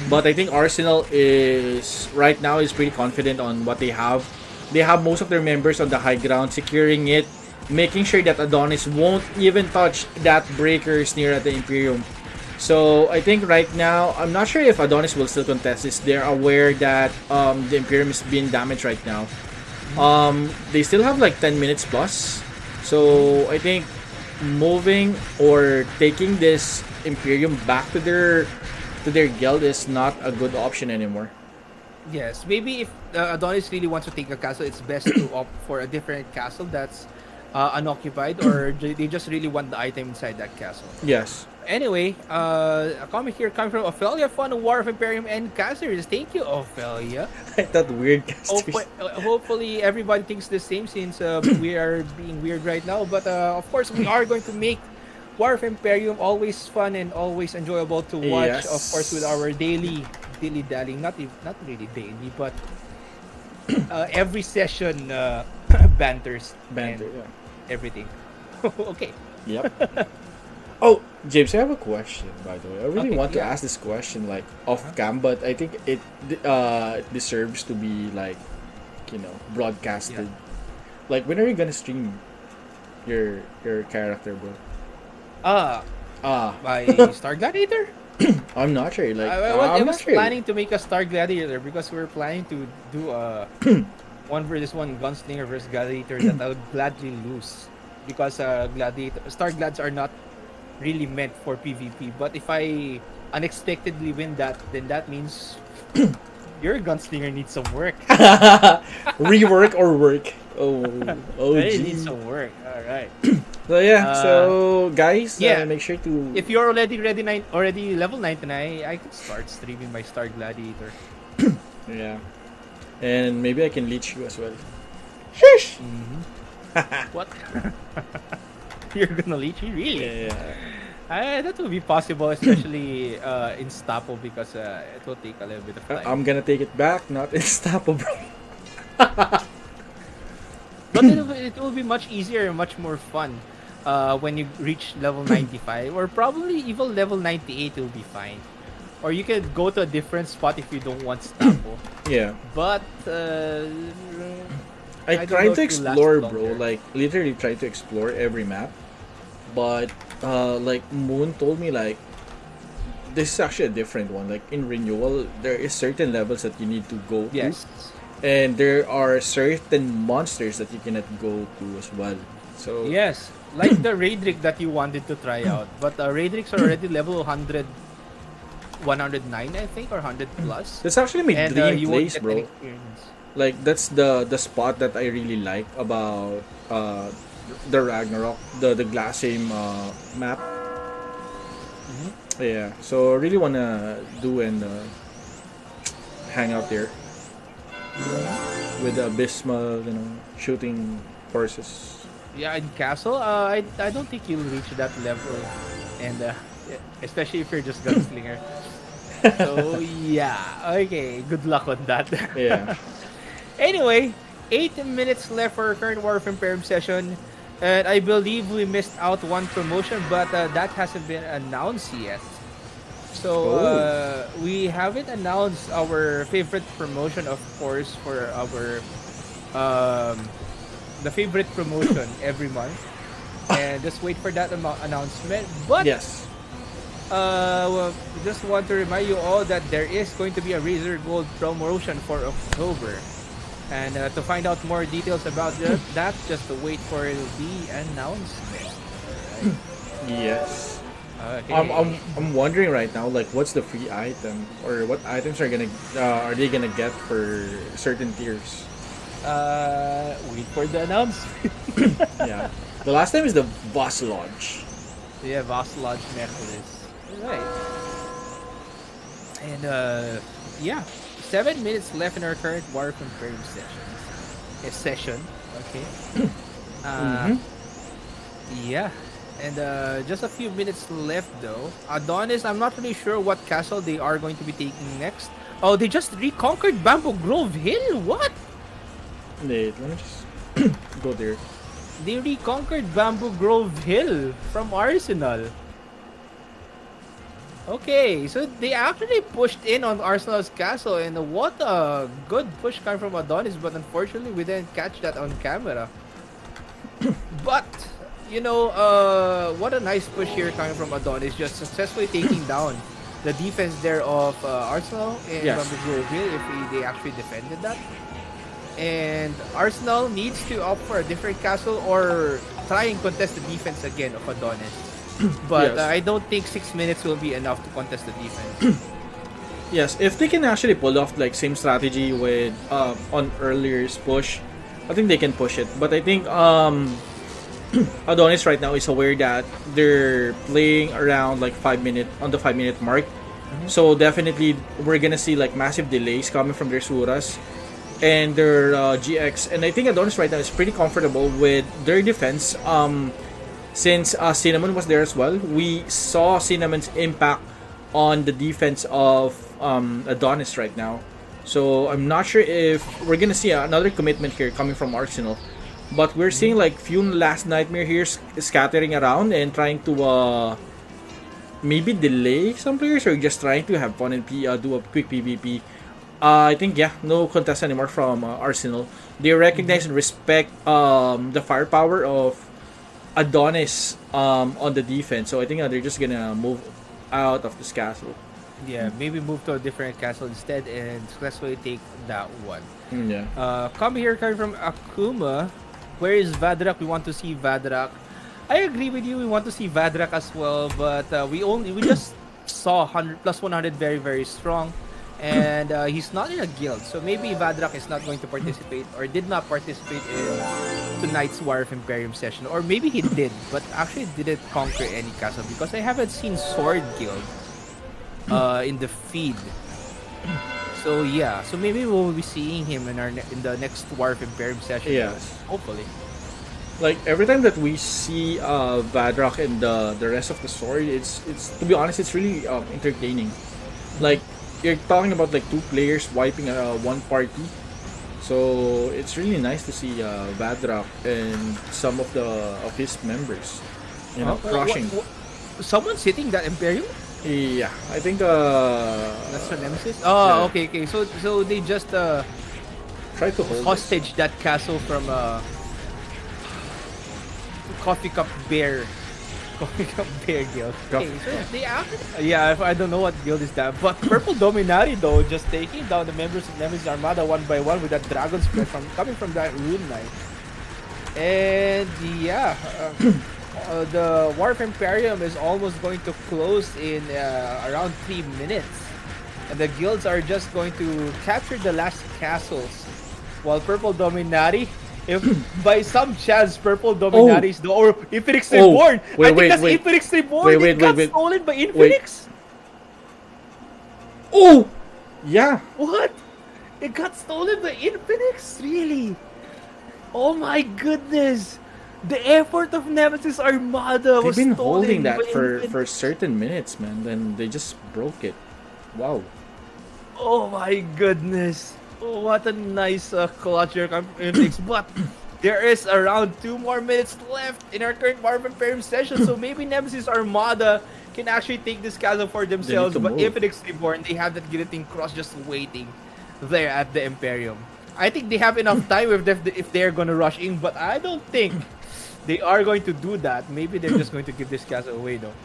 But I think Arsenal is right now is pretty confident on what they have. They have most of their members on the high ground, securing it, making sure that Adonis won't even touch that breakers near at the Imperium. So I think right now, I'm not sure if Adonis will still contest this. They're aware that the Imperium is being damaged right now. They still have like 10 minutes plus. So I think moving or taking this Imperium back to their guild is not a good option anymore. Yes, maybe if Adonis really wants to take a castle, it's best to opt for a different castle that's unoccupied, or they just really want the item inside that castle. Yes. Anyway, a comment here coming from Ophelia, fun War of Imperium and casters. Thank you, Ophelia. That weird casters. Hopefully, everybody thinks the same since we are being weird right now. But of course, we are going to make War of Imperium always fun and always enjoyable to watch. Yes. Of course, with our daily dallying, not really daily, but every session banters Banter, and yeah. everything. Okay. Yep. Oh, James, I have a question, by the way. I really Okay, want to yeah. ask this question, like, off cam, but I think it deserves to be, like, broadcasted. Yeah. Like, when are you gonna stream your character, bro? Ah, Ah, by Star Gladiator. I'm not sure. Like, I I'm was not sure. planning to make a Star Gladiator because we were planning to do a one versus one gunslinger versus gladiator that I would gladly lose because gladiator Star Glads are not really meant for PvP. But if I unexpectedly win that, then that means your gunslinger needs some work. Rework or work? Oh, oh, It gee. needs some work. All right. So yeah, Uh, so guys, yeah. make sure to. If you're already level 99, I could start streaming my Star Gladiator. Yeah, and maybe I can leech you as well. Shush. What? You're gonna leech me? Really? Yeah. That will be possible, especially in Stapo because it will take a little bit of time. I'm gonna take it back, not in Stapo, bro. But it will be much easier and much more fun when you reach level 95, or probably even level 98 will be fine. Or you could go to a different spot if you don't want Stapo. Yeah. But I don't tried know to if you last explore, bro. longer. Like, literally tried to explore every map. But, like, Moon told me, like, this is actually a different one. Like, in Renewal, there is certain levels that you need to go to. yes. And there are certain monsters that you cannot go to as well. So, Yes, like the Raidrick that you wanted to try out. But Raidricks are already level 100, 109, I think, or 100 plus. that's actually my And dream you won't place, get bro. any experience. Like, that's the spot that I really like about the Ragnarok, the Glassame map. Yeah, so I really wanna do and hang out there with the abysmal, shooting horses. Yeah, in Castle, I don't think you'll reach that level. And especially if you're just gunslinger. So, yeah. Okay, good luck on that. Yeah. Anyway, 8 minutes left for our current War of Imperium session. And I believe we missed out one promotion, but that hasn't been announced yet. So we haven't announced our favorite promotion, of course, for our the favorite promotion every month. And just wait for that announcement. But Yes. well, just want to remind you all that there is going to be a Razor Gold promotion for October. And to find out more details about that, just to wait for the announcement. Alright. Yes. Okay. I'm wondering right now, like, what's the free item, or what items are they gonna get for certain tiers? Wait for the announcement. Yeah. The last time is the boss lodge. Yeah, Vassalage necklace. Alright. And yeah, 7 minutes left in our current War of Imperium session. Okay. Uh, yeah. And just a few minutes left though. Adonis, I'm not really sure what castle they are going to be taking next. Oh, they just reconquered Bamboo Grove Hill. What? Wait, let me just go there. They reconquered Bamboo Grove Hill from Arsenal. Okay, so they actually pushed in on Arsenal's castle, and what a good push coming from Adonis, but unfortunately we didn't catch that on camera. But, what a nice push here coming from Adonis, just successfully taking down the defense there of Arsenal and Yes. Bamboo Grove Hill if they actually defended that. And Arsenal needs to opt for a different castle or try and contest the defense again of Adonis. But Yes. I don't think 6 minutes will be enough to contest the defense. Yes, if they can actually pull off like same strategy with on earlier's push, I think they can push it. But I think Adonis right now is aware that they're playing around like 5 minute on the 5 minute mark. So definitely we're gonna see like massive delays coming from their Suras and their GX. And I think Adonis right now is pretty comfortable with their defense. Since Cinnamon was there as well, we saw Cinnamon's impact on the defense of Adonis right now. So I'm not sure if we're gonna see another commitment here coming from Arsenal, but we're seeing like few last nightmare here scattering around and trying to maybe delay some players or just trying to have fun and do a quick PvP. I think no contest anymore from Arsenal. They recognize and respect the firepower of Adonis on the defense. So I think they're just gonna move out of this castle. Yeah, maybe move to a different castle instead and successfully take that one. Yeah. Come here coming from Akuma. Where is Vadrak? We want to see Vadrak. I agree with you. We want to see Vadrak as well, but we just saw 100 plus 100 very very strong, and he's not in a guild, so maybe Vadrak is not going to participate or did not participate in tonight's War of Emperium session, or maybe he did, but actually didn't conquer any castle because I haven't seen Sword Guild in the feed. So yeah, so maybe we'll be seeing him in the next War of Imperium session. Yes. Hopefully. Like every time that we see Vadrak and the rest of the story, it's to be honest, it's really entertaining. Like you're talking about like two players wiping one party, so it's really nice to see Vadrak and some of his members, crushing. Someone's hitting that Imperium? Yeah, I think That's the Nemesis? Oh, yeah. okay. So they just Try to hold hostage that castle from Coffee Cup Bear. Coffee Cup Bear Guild. Okay, so they actually... Yeah, I don't know what guild is that. But Purple Dominari though, just taking down the members of Nemesis Armada one by one with that Dragon Spread coming from that Rune Knight. And yeah, the War of Imperium is almost going to close in around 3 minutes. And the guilds are just going to capture the last castles. While Purple Dominari, if by some chance Purple Dominari is the... Or Infinix Reborn! I think that's Infinix Reborn! It got stolen by Infinix! Oh! Yeah! What? It got stolen by Infinix? Really? Oh my goodness! The effort of Nemesis Armada was They've been stolen holding that by for Infinix. certain minutes, man. Then they just broke it. Wow. Oh my goodness. Oh, what a nice clutch here from Infinix. But there is around 2 more minutes left in our current War of Imperium session. So maybe Nemesis Armada can actually take this castle for themselves. to But move. Infinix Reborn, they have that guillotine cross just waiting there at the Imperium. I think they have enough time if they're going to rush in. But I don't think they are going to do that. Maybe they're just going to give this castle away though.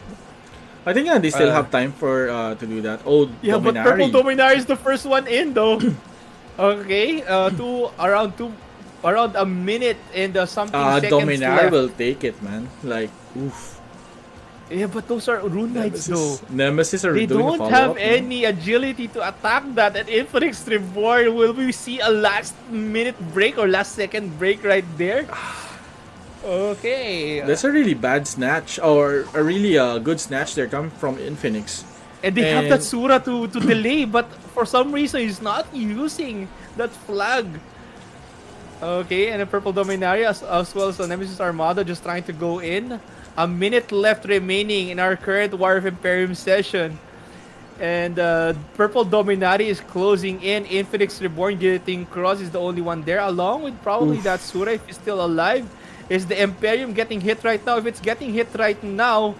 I think they still have time for to do that. Oh, Yeah, but Purple Dominari is the first one in though. Okay, around a minute and something seconds Dominar left. will take it, man. Like, oof. Yeah, but those are Rune Knights though. Nemesis are They doing a don't follow-up, have man. any agility to attack that. And Infinix Reborn, will we see a last minute break or last second break right there? Okay. That's a really bad snatch, or a really good snatch there coming from Infinix. And they have that Sura to delay, but for some reason he's not using that flag. Okay, and a Purple Dominaria as well as a Nemesis Armada just trying to go in. A minute left remaining in our current War of Imperium session. And Purple Dominati is closing in. Infinix Reborn Guillotine Cross is the only one there, along with probably that Oof. Sura if he's still alive. Is the Emperium getting hit right now? If it's getting hit right now,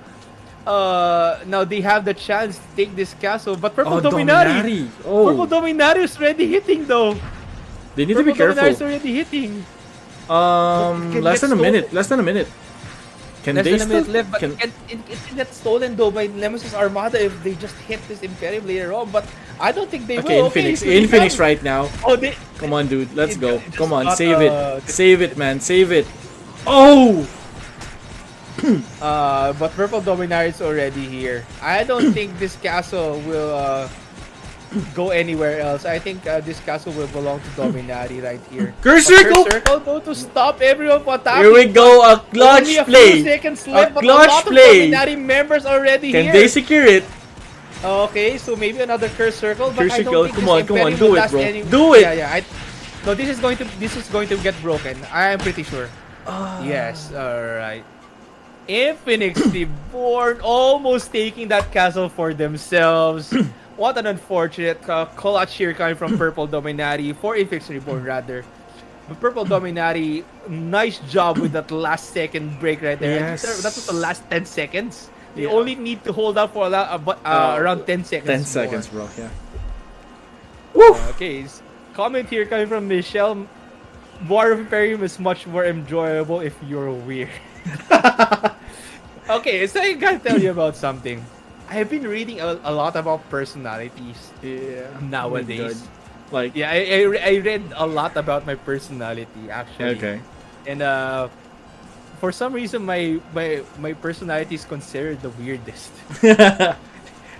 now they have the chance to take this castle. But Purple Oh, Dominati! Dominati. Purple Oh, Dominati is already hitting though. they need to be Purple Dominati is careful. already hitting. It can Less get than a stolen. minute. Less than a minute. Can Less they than a still? minute left, but Can it can get stolen though by Nemesis Armada if they just hit this Imperium later on. But I don't think they okay, will. in Phoenix. So they In Phoenix have- right now. Oh, they. Come on, dude. Let's It go. just Come on, got, save it. Save it, man. Save it. Oh! But Purple Dominar is already here. I don't think this castle will go anywhere else. I think this castle will belong to Dominari right here. Curse But circle! Circle though to stop everyone from attacking. Here we go. A clutch Only a play. few seconds A left, but a clutch lot of play. Dominari members already Can here. they secure it? Okay, so maybe another curse circle, but Curse I don't circle, think come this on, come on, Imperium do will it, last bro. any- Do it! Yeah. No, this is going to get broken. I am pretty sure. Yes, alright. Infinix Reborn almost taking that castle for themselves. What an unfortunate clutch here coming from Purple Dominati, for Infinix Reborn rather. But Purple Dominati, nice job with that last second break right there. Yes. That was the last 10 seconds. They Yeah. only need to hold out for around 10 seconds. 10 more. seconds, bro. Yeah. Woo! Okay, comment here coming from Michelle. War of Imperium is much more enjoyable if you're weird. Okay, so I gotta tell you about something. I've been reading a lot about personalities Yeah. nowadays. Like, Yeah, I read a lot about my personality actually. okay. And for some reason my personality is considered the weirdest.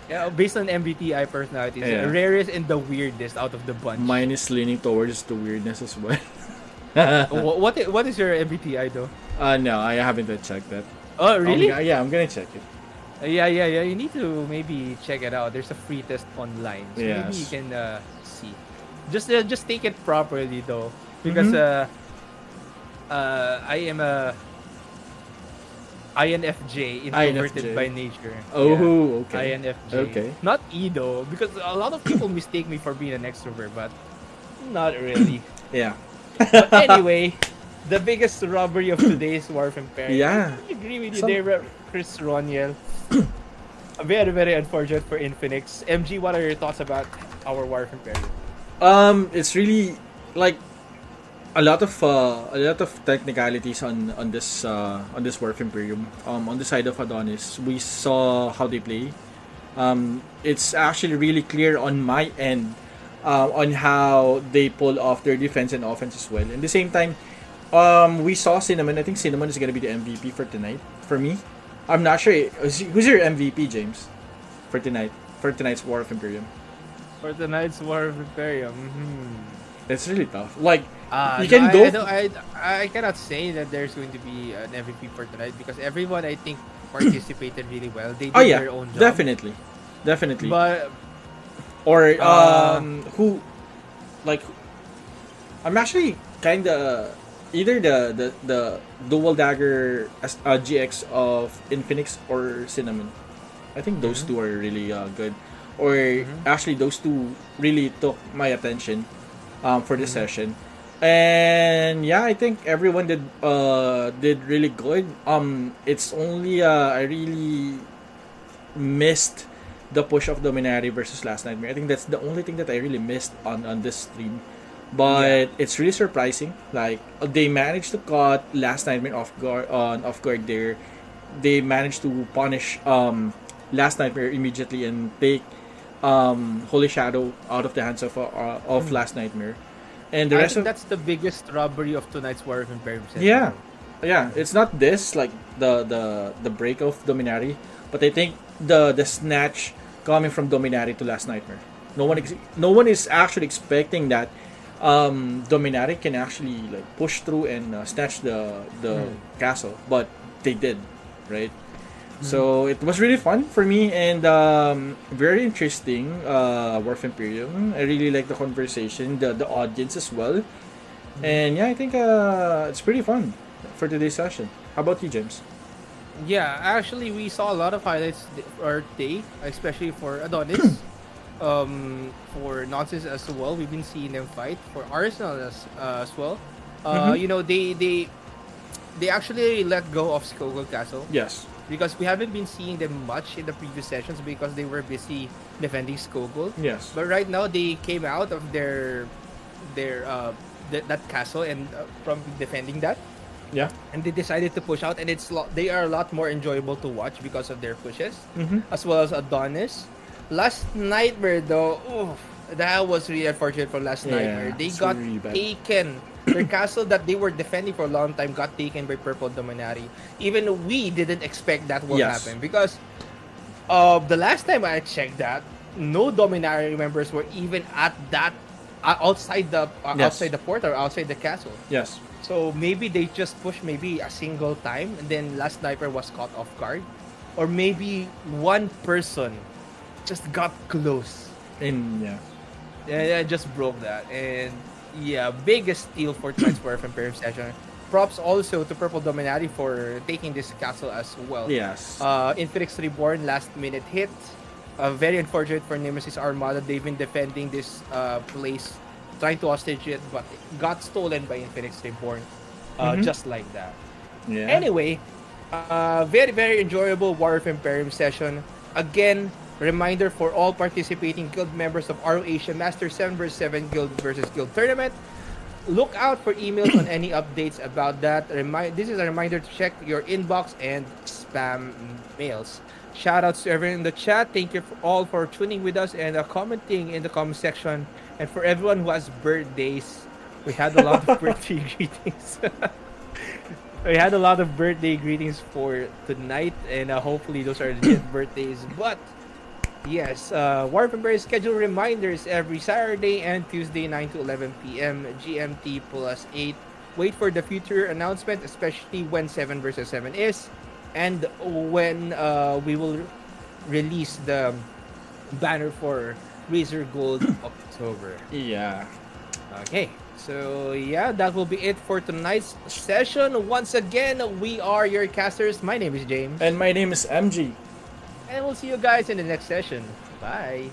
Yeah, based on MBTI personalities, Yeah. rarest and the weirdest out of the bunch. Mine is leaning towards the weirdness as well. What is your MBTI though? No, I haven't checked that. Oh, really? Yeah, I'm gonna check it. Yeah. You need to maybe check it out. There's a free test online, so maybe you Yes. can see. Just take it properly though, because I am a INFJ, introverted INFJ. by nature. Oh, okay. INFJ. Okay. Not E though, because a lot of people mistake me for being an extrovert, but not really. Yeah. But anyway, the biggest robbery of today's War of Emperium. Yeah. I agree with you there, Chris Roniel. Very, very unfortunate for Infinix. MG, what are your thoughts about our War of Imperium? It's really like a lot of technicalities on this War of Imperium. On the side of Adonis, we saw how they play. It's actually really clear on my end on how they pull off their defense and offense as well. At the same time, we saw Cinnamon. I think Cinnamon is gonna be the MVP for tonight. For me, I'm not sure. Who's your MVP, James, for tonight? For tonight's War of Imperium. For tonight's War of Imperium. It's really tough. Like you No, can go. I cannot say that there's going to be an MVP for tonight because everyone I think participated really well. They did Oh yeah, their own job. definitely. But Or who, like, I'm actually kind of either the dual dagger GX of Infinix or Cinnamon. I think those two are really good. Or actually, those two really took my attention for the session. And yeah, I think everyone did really good. It's only I really missed the push of Dominari versus Last Nightmare. I think that's the only thing that I really missed on this stream. But it's really surprising. Like they managed to caught Last Nightmare off guard there. They managed to punish Last Nightmare immediately and take Holy Shadow out of the hands of Last Nightmare. And the I rest think of that's the biggest robbery of tonight's War of Imperium. yeah, it's not this like the break of Dominari, but I think the snatch coming from Dominari to Last Nightmare. No one is actually expecting that Dominari can actually like push through and snatch the castle, but they did, right? So it was really fun for me and very interesting. War of Imperium. I really like the conversation, the audience as well. And yeah, I think it's pretty fun for today's session. How about you, James? Yeah, actually, we saw a lot of highlights our day, especially for Adonis. For Nonsense as well, we've been seeing them fight for Arsenal as well. Mm-hmm. You know, they actually let go of Skogul Castle Yes. because we haven't been seeing them much in the previous sessions because they were busy defending Skogul. Yes. But right now, they came out of that castle and from defending that, Yeah. and they decided to push out, and they are a lot more enjoyable to watch because of their pushes, Mm-hmm. as well as Adonis. Last Nightmare though, oof, that was really unfortunate for Last Nightmare. Yeah, They it's got really bad. taken. Their castle that they were defending for a long time got taken by Purple Dominati. Even we didn't expect that will Yes. happen because the last time I checked that, no Dominari members were even at that outside Yes. the port or outside the castle. Yes. So maybe they just pushed maybe a single time and then Last Sniper was caught off guard. Or maybe one person just got close. And yeah. And I just broke that. And yeah, biggest steal for Transport of Imperium Session. Props also to Purple Dominati for taking this castle as well. Yes. Infinix Reborn last minute hit. Very unfortunate for Nemesis Armada. They've been defending this place, trying to hostage it, but it got stolen by Infinix Reborn. Mhm. Just like that. Yeah. Anyway, very, very enjoyable War of Imperium session. Again, reminder for all participating guild members of RO Asia Master 7 vs 7 Guild versus Guild Tournament. Look out for emails on any updates about that. This is a reminder to check your inbox and spam mails. Shout outs to everyone in the chat. Thank you all for tuning with us and commenting in the comment section. And for everyone who has birthdays, we had a lot of birthday greetings. We had a lot of birthday greetings for tonight, and hopefully those are legit birthdays. But yes, Warp and Berry schedule reminders every Saturday and Tuesday, 9 to 11 p.m. GMT plus 8. Wait for the future announcement, especially when 7 versus 7 is, and when we will release the banner for Razor Gold October. Yeah. Okay, so yeah, that will be it for tonight's session. Once again, we are your casters. My name is James, And my name is MG. and we'll see you guys in the next session. Bye.